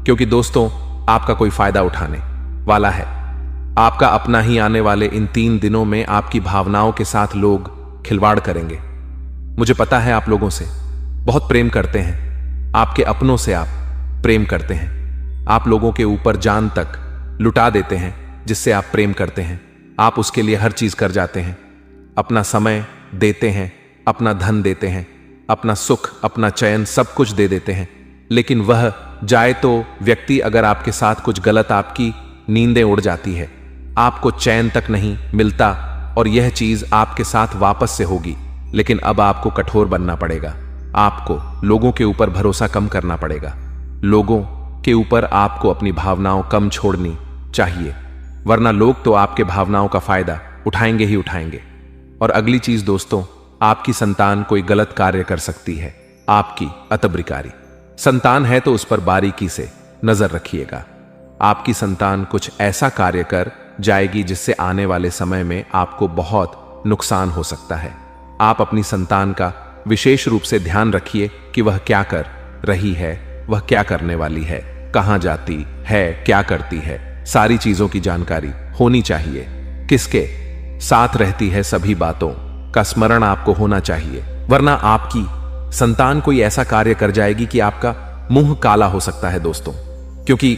क्योंकि दोस्तों आपका कोई फायदा उठाने वाला है, आपका अपना ही। आने वाले इन 3 दिनों में आपकी भावनाओं के साथ लोग खिलवाड़ करेंगे। मुझे पता है आप लोगों से बहुत प्रेम करते हैं, आपके अपनों से आप प्रेम करते हैं, आप लोगों के ऊपर जान तक लुटा देते हैं जिससे आप प्रेम करते हैं। आप उसके लिए हर चीज कर जाते हैं, अपना समय देते हैं, अपना धन देते हैं, अपना सुख, अपना चयन, सब कुछ दे देते हैं। लेकिन वह जाए तो व्यक्ति अगर आपके साथ कुछ गलत, आपकी नींदें उड़ जाती है, आपको चैन तक नहीं मिलता, और यह चीज आपके साथ वापस से होगी। लेकिन अब आपको कठोर बनना पड़ेगा, आपको लोगों के ऊपर भरोसा कम करना पड़ेगा। लोगों के ऊपर आपको अपनी भावनाओं कम छोड़नी चाहिए, वरना लोग तो आपके भावनाओं का फायदा उठाएंगे ही उठाएंगे। और अगली चीज दोस्तों, आपकी संतान कोई गलत कार्य कर सकती है। आपकी अतब्रिकारी संतान है तो उस पर बारीकी से नजर रखिएगा। आपकी संतान कुछ ऐसा कार्य कर जाएगी जिससे आने वाले समय में आपको बहुत नुकसान हो सकता है। आप अपनी संतान का विशेष रूप से ध्यान रखिए कि वह क्या कर रही है, वह क्या करने वाली है, कहां जाती है, क्या करती है, सारी चीजों की जानकारी होनी चाहिए। किसके साथ रहती है, सभी बातों का स्मरण आपको होना चाहिए, वरना आपकी संतान कोई ऐसा कार्य कर जाएगी कि आपका मुंह काला हो सकता है दोस्तों। क्योंकि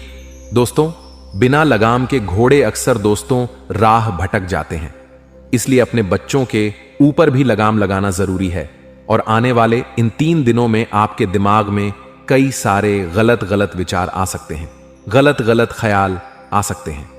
दोस्तों, बिना लगाम के घोड़े अक्सर दोस्तों राह भटक जाते हैं, इसलिए अपने बच्चों के ऊपर भी लगाम लगाना जरूरी है। और आने वाले इन 3 दिनों में आपके दिमाग में कई सारे गलत गलत विचार आ सकते हैं, गलत गलत ख्याल आ सकते हैं,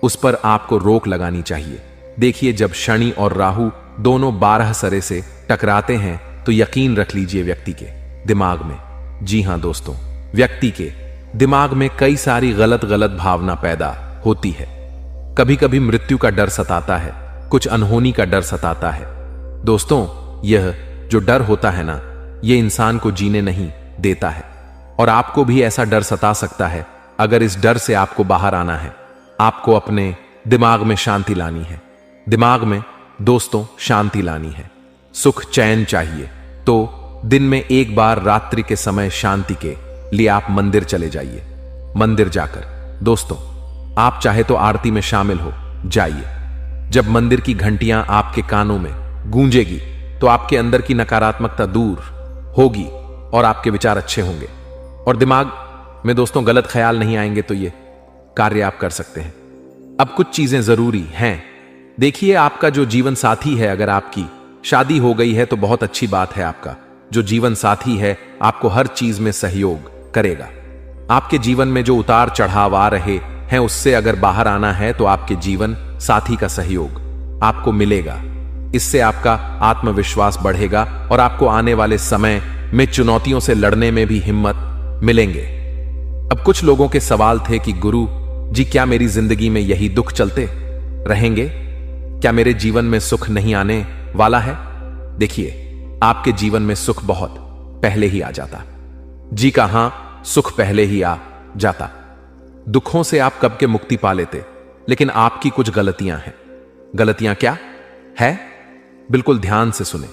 उस पर आपको रोक लगानी चाहिए। देखिए, जब शनि और राहु दोनों 12 सरे से टकराते हैं तो यकीन रख लीजिए व्यक्ति के दिमाग में, जी हां दोस्तों, व्यक्ति के दिमाग में कई सारी गलत गलत भावना पैदा होती है। कभी कभी मृत्यु का डर सताता है, कुछ अनहोनी का डर सताता है। दोस्तों, यह जो डर होता है ना, यह इंसान को जीने नहीं देता है, और आपको भी ऐसा डर सता सकता है। अगर इस डर से आपको बाहर आना है, आपको अपने दिमाग में शांति लानी है। दिमाग में दोस्तों शांति लानी है, सुख चैन चाहिए, तो दिन में एक बार रात्रि के समय शांति के लिए आप मंदिर चले जाइए। मंदिर जाकर दोस्तों आप चाहे तो आरती में शामिल हो जाइए। जब मंदिर की घंटियां आपके कानों में गूंजेगी तो आपके अंदर की नकारात्मकता दूर होगी और आपके विचार अच्छे होंगे, और दिमाग में दोस्तों गलत ख्याल नहीं आएंगे, तो ये कार्य आप कर सकते हैं। अब कुछ चीजें जरूरी हैं। देखिए, आपका जो जीवन साथी है, अगर आपकी शादी हो गई है तो बहुत अच्छी बात है। आपका जो जीवन साथी है आपको हर चीज में सहयोग करेगा। आपके जीवन में जो उतार चढ़ाव आ रहे हैं उससे अगर बाहर आना है तो आपके जीवन साथी का सहयोग आपको मिलेगा। इससे आपका आत्मविश्वास बढ़ेगा और आपको आने वाले समय में चुनौतियों से लड़ने में भी हिम्मत मिलेंगे। अब कुछ लोगों के सवाल थे कि गुरु जी, क्या मेरी जिंदगी में यही दुख चलते रहेंगे? क्या मेरे जीवन में सुख नहीं आने वाला है? देखिए, आपके जीवन में सुख बहुत पहले ही आ जाता। जी का हां, सुख पहले ही आ जाता। दुखों से आप कब के मुक्ति पा लेते, लेकिन आपकी कुछ गलतियां हैं। गलतियां क्या है? बिल्कुल ध्यान से सुने।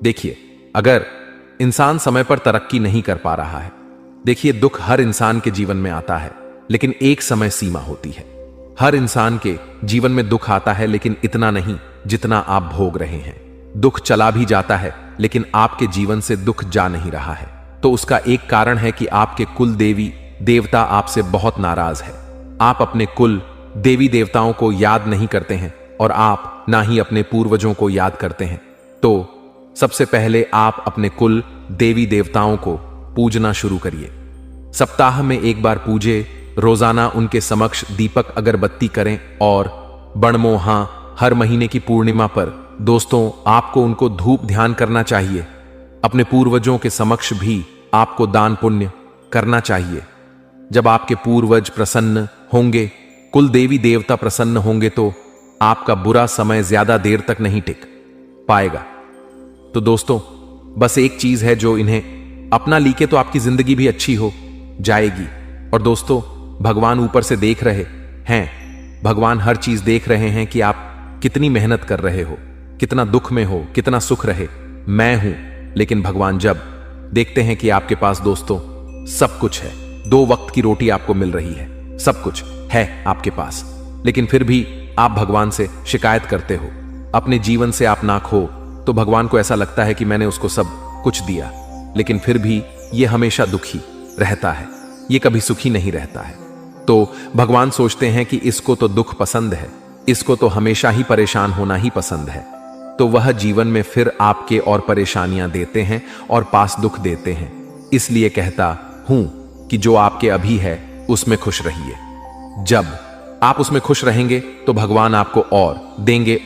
देखिए, अगर इंसान समय पर तरक्की नहीं कर पा रहा है, देखिए, दुख हर इंसान के जीवन में आता है, लेकिन एक समय सीमा होती है। हर इंसान के जीवन में दुख आता है, लेकिन इतना नहीं जितना आप भोग रहे हैं। दुख चला भी जाता है, लेकिन आपके जीवन से दुख जा नहीं रहा है, तो उसका एक कारण है कि आपके कुल देवी देवता आपसे बहुत नाराज है। आप अपने कुल देवी देवताओं को याद नहीं करते हैं और आप ना ही अपने पूर्वजों को याद करते हैं। तो सबसे पहले आप अपने कुल देवी देवताओं को पूजना शुरू करिए। सप्ताह में एक बार पूजे, रोजाना उनके समक्ष दीपक अगरबत्ती करें, और बणमोहा हर महीने की पूर्णिमा पर दोस्तों आपको उनको धूप ध्यान करना चाहिए। अपने पूर्वजों के समक्ष भी आपको दान पुण्य करना चाहिए। जब आपके पूर्वज प्रसन्न होंगे, कुल देवी देवता प्रसन्न होंगे, तो आपका बुरा समय ज्यादा देर तक नहीं टिक पाएगा। तो दोस्तों, बस एक चीज है जो इन्हें अपना लीके तो आपकी जिंदगी भी अच्छी हो जाएगी। और दोस्तों, भगवान ऊपर से देख रहे हैं। भगवान हर चीज देख रहे हैं कि आप कितनी मेहनत कर रहे हो, कितना दुख में हो, कितना सुख रहे मैं हूं। लेकिन भगवान जब देखते हैं कि आपके पास दोस्तों सब कुछ है, 2 वक्त की रोटी आपको मिल रही है, सब कुछ है आपके पास, लेकिन फिर भी आप भगवान से शिकायत करते हो, अपने जीवन से आप ना खो, तो भगवान को ऐसा लगता है कि मैंने उसको सब कुछ दिया, लेकिन फिर भी ये हमेशा दुखी रहता है, ये कभी सुखी नहीं रहता है। तो भगवान सोचते हैं कि इसको तो दुख पसंद है, इसको तो हमेशा ही परेशान होना ही पसंद है, तो वह जीवन में फिर आपके और परेशानियां देते हैं और पास दुख देते हैं। इसलिए कहता हूं कि जो आपके अभी है उसमें खुश रहिए। जब आप उसमें खुश रहेंगे तो भगवान आपको और देंगे।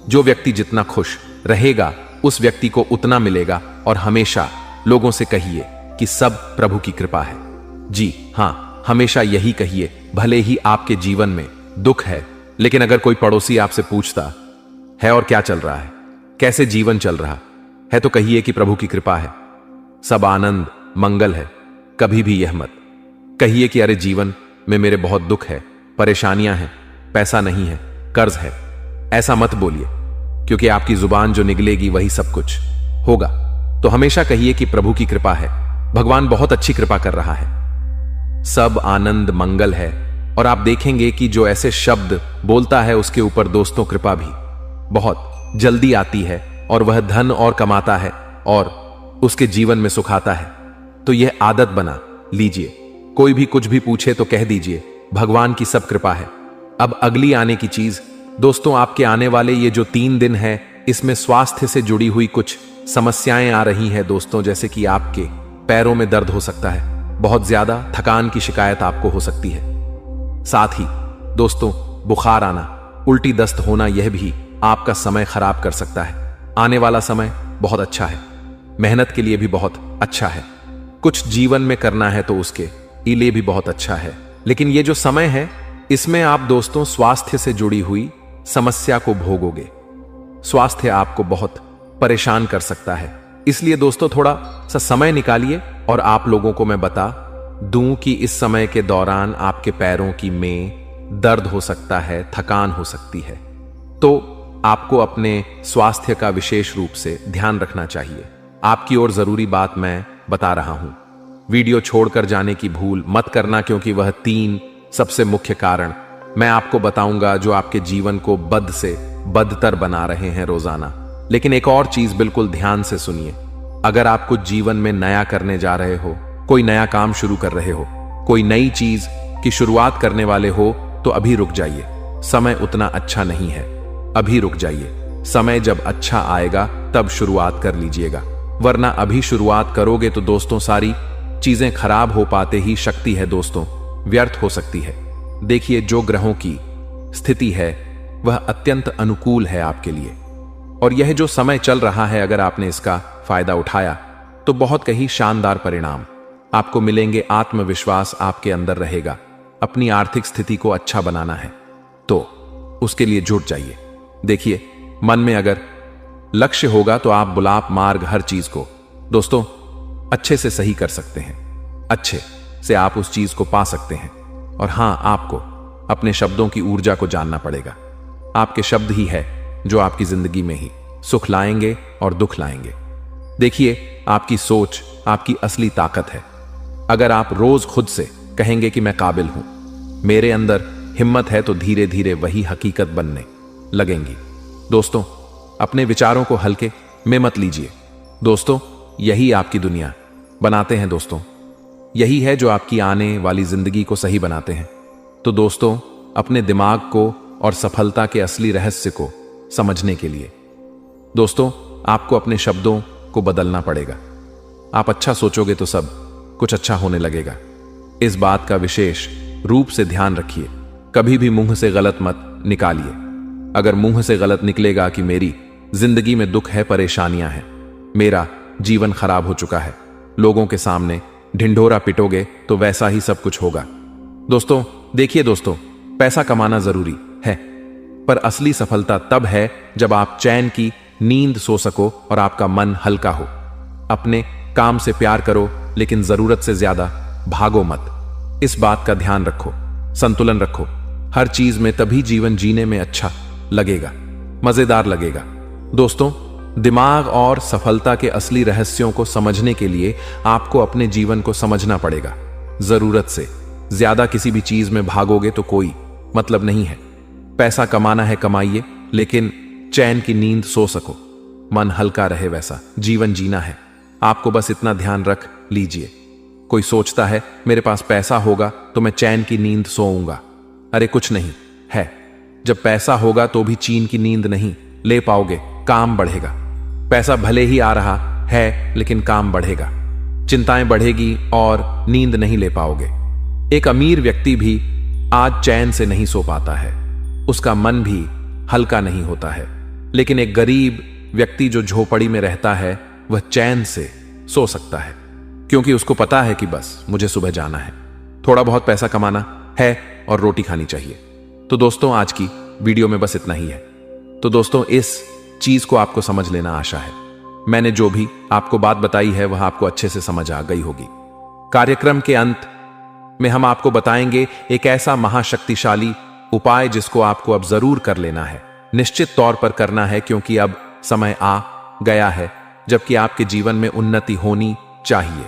जो व्यक्ति जितना खुश रहेगा उस व्यक्ति को उतना मिलेगा। और हमेशा लोगों से कहिए कि सब प्रभु की कृपा है। जी हाँ, हमेशा यही कहिए, भले ही आपके जीवन में दुख है, लेकिन अगर कोई पड़ोसी आपसे पूछता है और क्या चल रहा है, कैसे जीवन चल रहा है, तो कहिए कि प्रभु की कृपा है, सब आनंद मंगल है। कभी भी यह मत कहिए कि अरे जीवन में मेरे बहुत दुख है, परेशानियां हैं, पैसा नहीं है, कर्ज है। ऐसा मत बोलिए, क्योंकि आपकी जुबान जो निकलेगी वही सब कुछ होगा। तो हमेशा कहिए कि प्रभु की कृपा है, भगवान बहुत अच्छी कृपा कर रहा है, सब आनंद मंगल है। और आप देखेंगे कि जो ऐसे शब्द बोलता है उसके ऊपर दोस्तों कृपा भी बहुत जल्दी आती है, और वह धन और कमाता है और उसके जीवन में सुख आता है। तो यह आदत बना लीजिए, कोई भी कुछ भी पूछे तो कह दीजिए भगवान की सब कृपा है। अब अगली आने की चीज दोस्तों, आपके आने वाले ये जो 3 दिन है, इसमें स्वास्थ्य से जुड़ी हुई कुछ समस्याएं आ रही हैं दोस्तों, जैसे कि आपके पैरों में दर्द हो सकता है, बहुत ज्यादा थकान की शिकायत आपको हो सकती है। साथ ही दोस्तों, बुखार आना, उल्टी दस्त होना, यह भी आपका समय खराब कर सकता है। आने वाला समय बहुत अच्छा है, मेहनत के लिए भी बहुत अच्छा है, कुछ जीवन में करना है तो उसके लिए भी बहुत अच्छा है। लेकिन ये जो समय है, इसमें आप दोस्तों स्वास्थ्य से जुड़ी हुई समस्या को भोगोगे। स्वास्थ्य आपको बहुत परेशान कर सकता है, इसलिए दोस्तों थोड़ा सा समय निकालिए। और आप लोगों को मैं बता दूं कि इस समय के दौरान आपके पैरों की में दर्द हो सकता है, थकान हो सकती है, तो आपको अपने स्वास्थ्य का विशेष रूप से ध्यान रखना चाहिए। आपकी ओर जरूरी बात मैं बता रहा हूं, वीडियो छोड़कर जाने की भूल मत करना, क्योंकि वह 3 सबसे मुख्य कारण मैं आपको बताऊंगा जो आपके जीवन को बद से बदतर बना रहे हैं रोजाना। लेकिन एक और चीज बिल्कुल ध्यान से सुनिए, अगर आप कुछ जीवन में नया करने जा रहे हो, कोई नया काम शुरू कर रहे हो, कोई नई चीज की शुरुआत करने वाले हो, तो अभी रुक जाइए, समय उतना अच्छा नहीं है, अभी रुक जाइए। समय जब अच्छा आएगा तब शुरुआत कर लीजिएगा, वरना अभी शुरुआत करोगे तो दोस्तों सारी चीजें खराब हो पाते ही शक्ति है दोस्तों व्यर्थ हो सकती है। देखिए, जो ग्रहों की स्थिति है वह अत्यंत अनुकूल है आपके लिए, और यह जो समय चल रहा है, अगर आपने इसका फायदा उठाया तो बहुत कहीं शानदार परिणाम आपको मिलेंगे। आत्मविश्वास आपके अंदर रहेगा, अपनी आर्थिक स्थिति को अच्छा बनाना है तो उसके लिए जुट जाइए। देखिए, मन में अगर लक्ष्य होगा तो आप बुलाप मार्ग हर चीज को दोस्तों अच्छे से सही कर सकते हैं, अच्छे से आप उस चीज को पा सकते हैं। और हां, आपको अपने शब्दों की ऊर्जा को जानना पड़ेगा। आपके शब्द ही है जो आपकी जिंदगी में ही सुख लाएंगे और दुख लाएंगे। देखिए, आपकी सोच आपकी असली ताकत है। अगर आप रोज खुद से कहेंगे कि मैं काबिल हूं, मेरे अंदर हिम्मत है, तो धीरे धीरे वही हकीकत बनने लगेंगी। दोस्तों, अपने विचारों को हल्के में मत लीजिए। दोस्तों, यही आपकी दुनिया बनाते हैं दोस्तों, यही है जो आपकी आने वाली जिंदगी को सही बनाते हैं। तो दोस्तों, अपने दिमाग को और सफलता के असली रहस्य को समझने के लिए दोस्तों आपको अपने शब्दों को बदलना पड़ेगा। आप अच्छा सोचोगे तो सब कुछ अच्छा होने लगेगा। इस बात का विशेष रूप से ध्यान रखिए, कभी भी मुंह से गलत मत निकालिए। अगर मुंह से गलत निकलेगा कि मेरी जिंदगी में दुख है, परेशानियां हैं, मेरा जीवन खराब हो चुका है, लोगों के सामने ढिंढोरा पिटोगे, तो वैसा ही सब कुछ होगा। दोस्तों देखिए दोस्तों, पैसा कमाना जरूरी है, पर असली सफलता तब है जब आप चैन की नींद सो सको और आपका मन हल्का हो। अपने काम से प्यार करो, लेकिन जरूरत से ज्यादा भागो मत। इस बात का ध्यान रखो, संतुलन रखो। हर चीज में तभी जीवन जीने में अच्छा लगेगा, मजेदार लगेगा। दोस्तों, दिमाग और सफलता के असली रहस्यों को समझने के लिए आपको अपने जीवन को समझना पड़ेगा। जरूरत से ज्यादा किसी भी चीज में भागोगे तो कोई मतलब नहीं है। पैसा कमाना है, कमाइए, लेकिन चैन की नींद सो सको, मन हल्का रहे, वैसा जीवन जीना है। आपको बस इतना ध्यान रख लीजिए। कोई सोचता है मेरे पास पैसा होगा तो मैं चैन की नींद सोऊंगा। अरे कुछ नहीं है, जब पैसा होगा तो भी चैन की नींद नहीं ले पाओगे, काम बढ़ेगा। पैसा भले ही आ रहा है, लेकिन काम बढ़ेगा, चिंताएं बढ़ेगी और नींद नहीं ले पाओगे। एक अमीर व्यक्ति भी आज चैन से नहीं सो पाता है, उसका मन भी हल्का नहीं होता है। लेकिन एक गरीब व्यक्ति जो झोपड़ी में रहता है, वह चैन से सो सकता है। क्योंकि उसको पता है कि बस मुझे सुबह जाना है, थोड़ा बहुत पैसा कमाना है और रोटी खानी चाहिए। तो दोस्तों, आज की वीडियो में बस इतना ही है। तो दोस्तों, इस चीज को आपको समझ लेना आशा है। मैंने जो भी आपको बात बताई है वह आपको अच्छे से समझ आ गई होगी। कार्यक्रम के अंत में हम आपको बताएंगे एक ऐसा महाशक्तिशाली उपाय जिसको आपको अब जरूर कर लेना है, निश्चित तौर पर करना है, क्योंकि अब समय आ गया है जबकि आपके जीवन में उन्नति होनी चाहिए।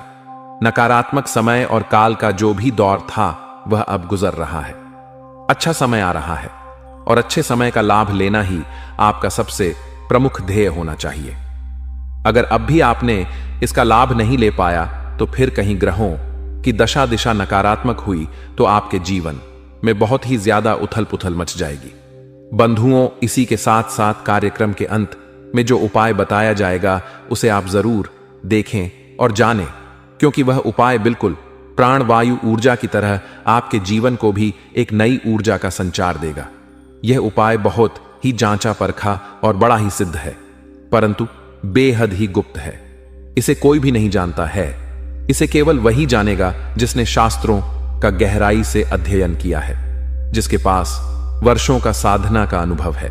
नकारात्मक समय और काल का जो भी दौर था वह अब गुजर रहा है। अच्छा समय आ रहा है और अच्छे समय का लाभ लेना ही आपका सबसे प्रमुख ध्येय होना चाहिए। अगर अब भी आपने इसका लाभ नहीं ले पाया तो फिर कहीं ग्रहों की दशा दिशा नकारात्मक हुई तो आपके जीवन में बहुत ही ज्यादा उथल पुथल मच जाएगी। बंधुओं, इसी के साथ साथ कार्यक्रम के अंत में जो उपाय बताया जाएगा उसे आप जरूर देखें और जानें, क्योंकि वह उपाय बिल्कुल प्राणवायु ऊर्जा की तरह आपके जीवन को भी एक नई ऊर्जा का संचार देगा। यह उपाय बहुत ही जांचा परखा और बड़ा ही सिद्ध है, परंतु बेहद ही गुप्त है। इसे कोई भी नहीं जानता है। इसे केवल वही जानेगा जिसने शास्त्रों का गहराई से अध्ययन किया है, जिसके पास वर्षों का साधना का अनुभव है।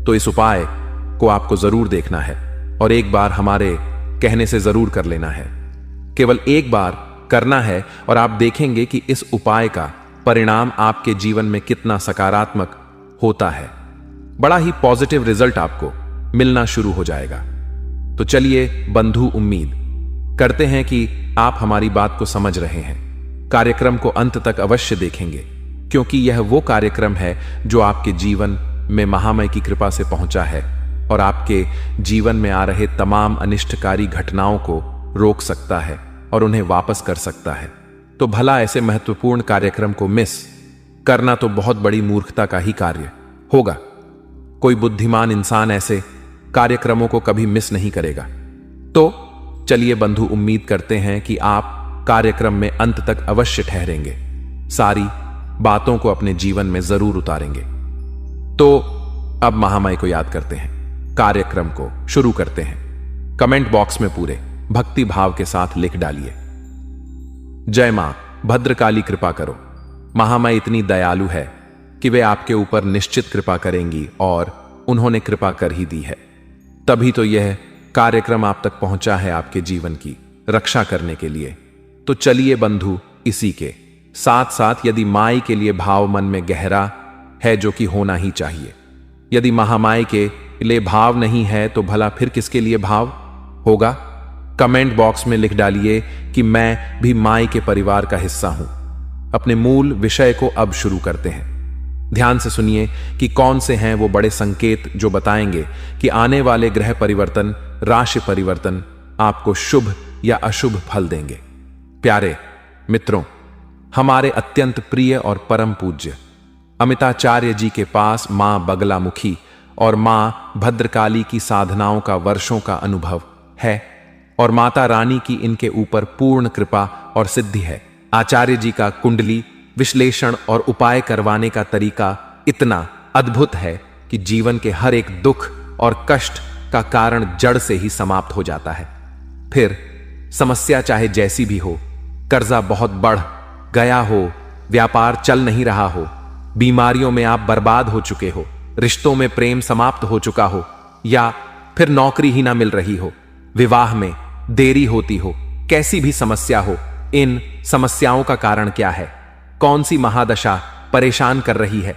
तो इस उपाय को आपको जरूर देखना है और एक बार हमारे कहने से जरूर कर लेना है। केवल एक बार करना है और आप देखेंगे कि इस उपाय का परिणाम आपके जीवन में कितना सकारात्मक होता है। बड़ा ही पॉजिटिव रिजल्ट आपको मिलना शुरू हो जाएगा। तो चलिए बंधु, उम्मीद करते हैं कि आप हमारी बात को समझ रहे हैं। कार्यक्रम को अंत तक अवश्य देखेंगे, क्योंकि यह वो कार्यक्रम है जो आपके जीवन में महामय की कृपा से पहुंचा है और आपके जीवन में आ रहे तमाम अनिष्टकारी घटनाओं को रोक सकता है और उन्हें वापस कर सकता है। तो भला ऐसे महत्वपूर्ण कार्यक्रम को मिस करना तो बहुत बड़ी मूर्खता का ही कार्य होगा। कोई बुद्धिमान इंसान ऐसे कार्यक्रमों को कभी मिस नहीं करेगा। तो चलिए बंधु, उम्मीद करते हैं कि आप कार्यक्रम में अंत तक अवश्य ठहरेंगे, सारी बातों को अपने जीवन में जरूर उतारेंगे। तो अब महामाई को याद करते हैं, कार्यक्रम को शुरू करते हैं। कमेंट बॉक्स में पूरे भक्ति भाव के साथ लिख डालिए, जय मां भद्रकाली कृपा करो। महामाई इतनी दयालु है कि वे आपके ऊपर निश्चित कृपा करेंगी और उन्होंने कृपा कर ही दी है। तभी तो यह कार्यक्रम आप तक पहुंचा है आपके जीवन की रक्षा करने के लिए। तो चलिए बंधु, इसी के साथ साथ यदि माई के लिए भाव मन में गहरा है, जो कि होना ही चाहिए, यदि महामाई के लिए भाव नहीं है तो भला फिर किसके लिए भाव होगा? कमेंट बॉक्स में लिख डालिए कि मैं भी माई के परिवार का हिस्सा हूं। अपने मूल विषय को अब शुरू करते हैं। ध्यान से सुनिए कि कौन से हैं वो बड़े संकेत जो बताएंगे कि आने वाले ग्रह परिवर्तन, राशि परिवर्तन आपको शुभ या अशुभ फल देंगे। प्यारे मित्रों, हमारे अत्यंत प्रिय और परम पूज्य अमिताचार्य जी के पास मां बगलामुखी और मां भद्रकाली की साधनाओं का वर्षों का अनुभव है और माता रानी की इनके ऊपर पूर्ण कृपा और सिद्धि है। आचार्य जी का कुंडली विश्लेषण और उपाय करवाने का तरीका इतना अद्भुत है कि जीवन के हर एक दुख और कष्ट का कारण जड़ से ही समाप्त हो जाता है। फिर समस्या चाहे जैसी भी हो, कर्जा बहुत बढ़ गया हो, व्यापार चल नहीं रहा हो, बीमारियों में आप बर्बाद हो चुके हो, रिश्तों में प्रेम समाप्त हो चुका हो, या फिर नौकरी ही ना मिल रही हो, विवाह में देरी होती हो, कैसी भी समस्या हो, इन समस्याओं का कारण क्या है? कौन सी महादशा परेशान कर रही है?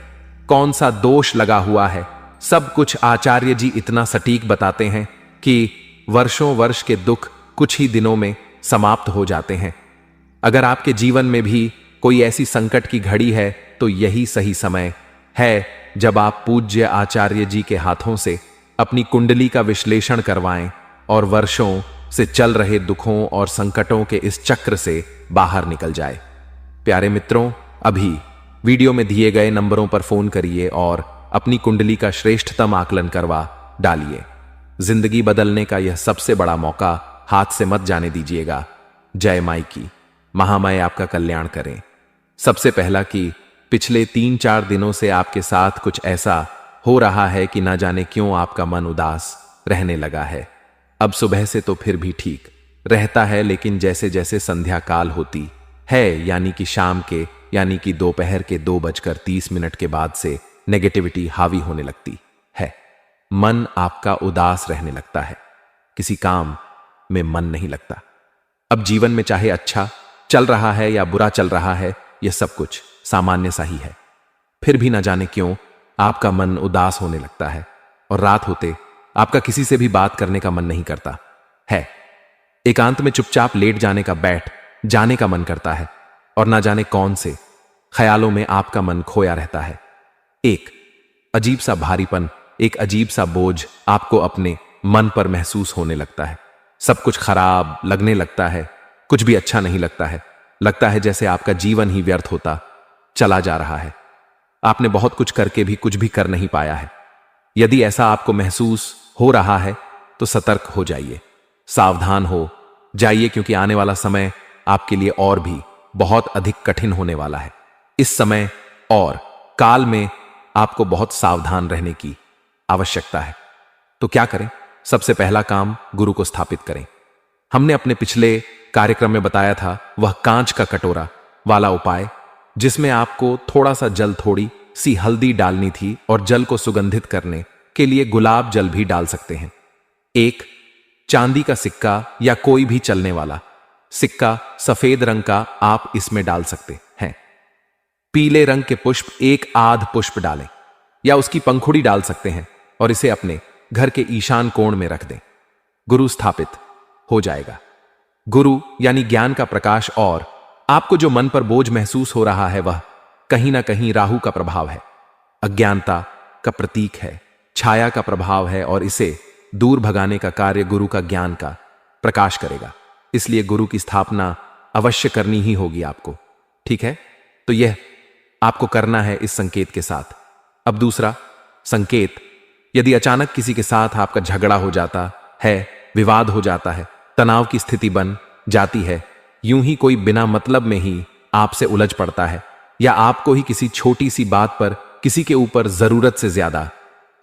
कौन सा दोष लगा हुआ है? सब कुछ आचार्य जी इतना सटीक बताते हैं कि वर्षों वर्ष के दुख कुछ ही दिनों में समाप्त हो जाते हैं। अगर आपके जीवन में भी कोई ऐसी संकट की घड़ी है तो यही सही समय है जब आप पूज्य आचार्य जी के हाथों से अपनी कुंडली का विश्लेषण करवाएं और वर्षों से चल रहे दुखों और संकटों के इस चक्र से बाहर निकल जाए। प्यारे मित्रों, अभी वीडियो में दिए गए नंबरों पर फोन करिए और अपनी कुंडली का श्रेष्ठतम आकलन करवा डालिए। जिंदगी बदलने का यह सबसे बड़ा मौका हाथ से मत जाने दीजिएगा। जय माई की, महामाई आपका कल्याण करें। सबसे पहला कि पिछले 3-4 दिनों से आपके साथ कुछ ऐसा हो रहा है कि ना जाने क्यों आपका मन उदास रहने लगा है। अब सुबह से तो फिर भी ठीक रहता है, लेकिन जैसे जैसे संध्या काल होती है, यानी कि शाम के, यानी कि दोपहर के 2:30 के बाद से नेगेटिविटी हावी होने लगती है। मन आपका उदास रहने लगता है, किसी काम में मन नहीं लगता। अब जीवन में चाहे अच्छा चल रहा है या बुरा चल रहा है, यह सब कुछ सामान्य सा ही है। फिर भी न जाने क्यों आपका मन उदास होने लगता है और रात होते आपका किसी से भी बात करने का मन नहीं करता है। एकांत में चुपचाप लेट जाने का, बैठ जाने का मन करता है और ना जाने कौन से ख्यालों में आपका मन खोया रहता है। एक अजीब सा भारीपन, एक अजीब सा बोझ आपको अपने मन पर महसूस होने लगता है। सब कुछ खराब लगने लगता है, कुछ भी अच्छा नहीं लगता है। लगता है जैसे आपका जीवन ही व्यर्थ होता चला जा रहा है। आपने बहुत कुछ करके भी कुछ भी कर नहीं पाया है। यदि ऐसा आपको महसूस हो रहा है तो सतर्क हो जाइए, सावधान हो जाइए, क्योंकि आने वाला समय आपके लिए और भी बहुत अधिक कठिन होने वाला है। इस समय और काल में आपको बहुत सावधान रहने की आवश्यकता है। तो क्या करें? सबसे पहला काम, गुरु को स्थापित करें। हमने अपने पिछले कार्यक्रम में बताया था वह कांच का कटोरा वाला उपाय, जिसमें आपको थोड़ा सा जल, थोड़ी सी हल्दी डालनी थी और जल को सुगंधित करने के लिए गुलाब जल भी डाल सकते हैं। एक चांदी का सिक्का या कोई भी चलने वाला सिक्का सफेद रंग का आप इसमें डाल सकते हैं। पीले रंग के पुष्प, एक आध पुष्प डालें या उसकी पंखुड़ी डाल सकते हैं और इसे अपने घर के ईशान कोण में रख दें। गुरु स्थापित हो जाएगा। गुरु यानी ज्ञान का प्रकाश, और आपको जो मन पर बोझ महसूस हो रहा है वह कहीं ना कहीं राहु का प्रभाव है, अज्ञानता का प्रतीक है, छाया का प्रभाव है, और इसे दूर भगाने का कार्य गुरु का ज्ञान का प्रकाश करेगा। इसलिए गुरु की स्थापना अवश्य करनी ही होगी आपको। ठीक है, तो यह आपको करना है इस संकेत के साथ। अब दूसरा संकेत, यदि अचानक किसी के साथ आपका झगड़ा हो जाता है, विवाद हो जाता है, तनाव की स्थिति बन जाती है, यूं ही कोई बिना मतलब में ही आपसे उलझ पड़ता है, या आपको ही किसी छोटी सी बात पर किसी के ऊपर जरूरत से ज्यादा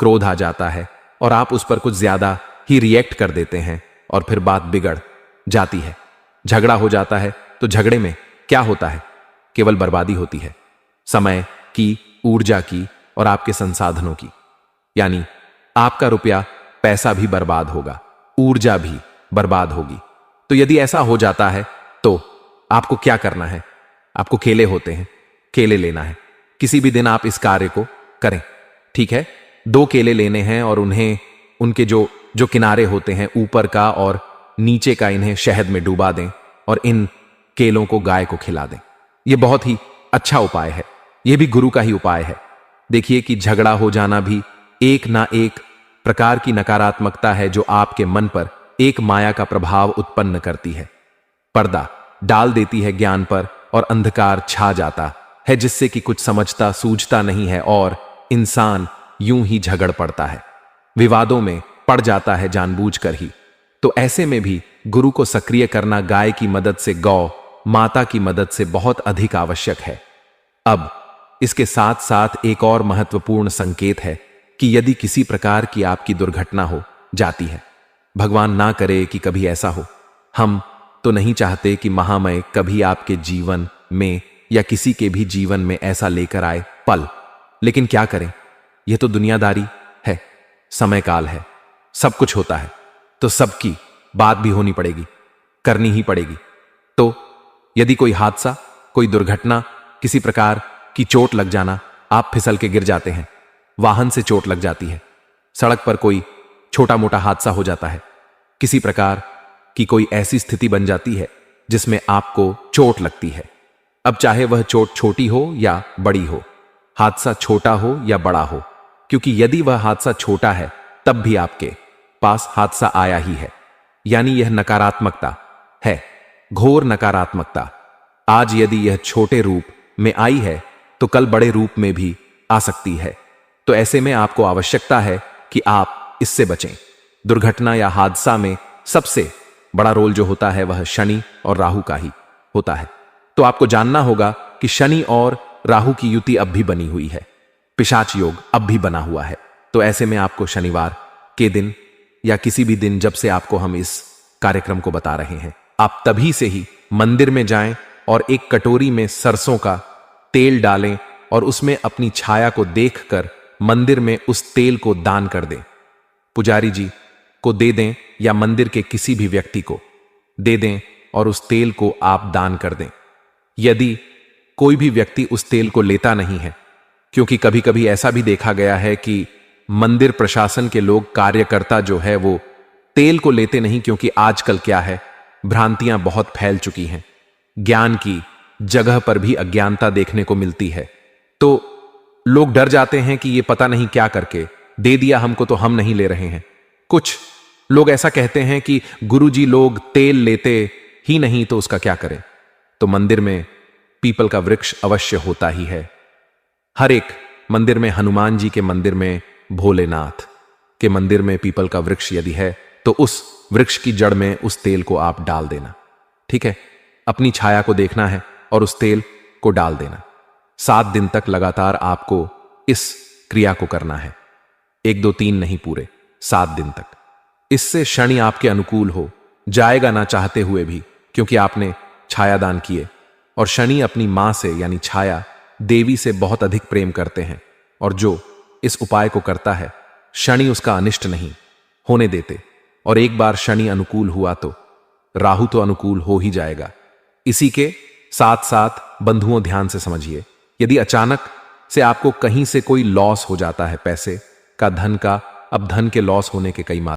क्रोध आ जाता है और आप उस पर कुछ ज्यादा ही रिएक्ट कर देते हैं और फिर बात बिगड़ जाती है, झगड़ा हो जाता है, तो झगड़े में क्या होता है? केवल बर्बादी होती है, समय की, ऊर्जा की और आपके संसाधनों की। यानी आपका रुपया पैसा भी बर्बाद होगा, ऊर्जा भी बर्बाद होगी। तो यदि ऐसा हो जाता है तो आपको क्या करना है? आपको केले होते हैं, केले लेना है। किसी भी दिन आप इस कार्य को करें। ठीक है, 2 केले लेने हैं और उन्हें, उनके जो किनारे होते हैं, ऊपर का और नीचे का, इन्हें शहद में डुबा दें और इन केलों को गाय को खिला दें। यह बहुत ही अच्छा उपाय है, यह भी गुरु का ही उपाय है। देखिए कि झगड़ा हो जाना भी एक ना एक प्रकार की नकारात्मकता है जो आपके मन पर एक माया का प्रभाव उत्पन्न करती है, पर्दा डाल देती है ज्ञान पर और अंधकार छा जाता है, जिससे कि कुछ समझता सूझता नहीं है और इंसान यूं ही झगड़ पड़ता है, विवादों में पड़ जाता है जानबूझकर ही। तो ऐसे में भी गुरु को सक्रिय करना गाय की मदद से, गौ माता की मदद से बहुत अधिक आवश्यक है। अब इसके साथ साथ एक और महत्वपूर्ण संकेत है कि यदि किसी प्रकार की आपकी दुर्घटना हो जाती है, भगवान ना करे कि कभी ऐसा हो, हम तो नहीं चाहते कि महामय कभी आपके जीवन में या किसी के भी जीवन में ऐसा लेकर आए पल, लेकिन क्या करें, यह तो दुनियादारी है, समय काल है, सब कुछ होता है, तो सबकी बात भी होनी पड़ेगी, करनी ही पड़ेगी। तो यदि कोई हादसा, कोई दुर्घटना, किसी प्रकार की चोट लग जाना, आप फिसल के गिर जाते हैं, वाहन से चोट लग जाती है, सड़क पर कोई छोटा मोटा हादसा हो जाता है, किसी प्रकार की कोई ऐसी स्थिति बन जाती है जिसमें आपको चोट लगती है। अब चाहे वह चोट छोटी हो या बड़ी हो, हादसा छोटा हो या बड़ा हो, क्योंकि यदि वह हादसा छोटा है तब भी आपके पास हादसा आया ही है, यानी यह नकारात्मकता है, घोर नकारात्मकता। आज यदि यह छोटे रूप में आई है तो कल बड़े रूप में भी आ सकती है। तो ऐसे में आपको आवश्यकता है कि आप इससे बचें। दुर्घटना या हादसा में सबसे बड़ा रोल जो होता है वह शनि और राहु का ही होता है। तो आपको जानना होगा कि शनि और राहु की युति अब भी बनी हुई है, पिशाच योग अब भी बना हुआ है। तो ऐसे में आपको शनिवार के दिन या किसी भी दिन जब से आपको हम इस कार्यक्रम को बता रहे हैं। आप तभी से ही मंदिर में जाएं और एक कटोरी में सरसों का तेल डालें और उसमें अपनी छाया को देखकर मंदिर में उस तेल को दान कर दें। पुजारी जी को दे दें या मंदिर के किसी भी व्यक्ति को दे दें और उस तेल को आप दान कर दें। यदि कोई भी व्यक्ति उस तेल को लेता नहीं है, क्योंकि कभी कभी ऐसा भी देखा गया है कि मंदिर प्रशासन के लोग, कार्यकर्ता जो है वो तेल को लेते नहीं, क्योंकि आजकल क्या है, भ्रांतियां बहुत फैल चुकी हैं, ज्ञान की जगह पर भी अज्ञानता देखने को मिलती है। तो लोग डर जाते हैं कि ये पता नहीं क्या करके दे दिया हमको तो हम नहीं ले रहे हैं। कुछ लोग ऐसा कहते हैं कि गुरुजी लोग तेल लेते ही नहीं तो उसका क्या करें। तो मंदिर में पीपल का वृक्ष अवश्य होता ही है। हर एक मंदिर में, हनुमान जी के मंदिर में, भोलेनाथ के मंदिर में पीपल का वृक्ष यदि है तो उस वृक्ष की जड़ में उस तेल को आप डाल देना। ठीक है, अपनी छाया को देखना है और उस तेल को डाल देना। 7 दिन तक लगातार आपको इस क्रिया को करना है। 1 2 3 नहीं, पूरे 7 दिन तक। इससे शनि आपके अनुकूल हो जाएगा ना चाहते हुए भी, क्योंकि आपने छाया दान किए। और शनि अपनी मां से यानी छाया देवी से बहुत अधिक प्रेम करते हैं, और जो इस उपाय को करता है शनि उसका अनिष्ट नहीं होने देते। और एक बार शनि अनुकूल हुआ तो राहु तो अनुकूल हो ही जाएगा। इसी के साथ साथ बंधुओं, ध्यान से समझिए, यदि अचानक से आपको कहीं से कोई लॉस हो जाता है, पैसे का, धन का, अब धन के लॉस होने के कई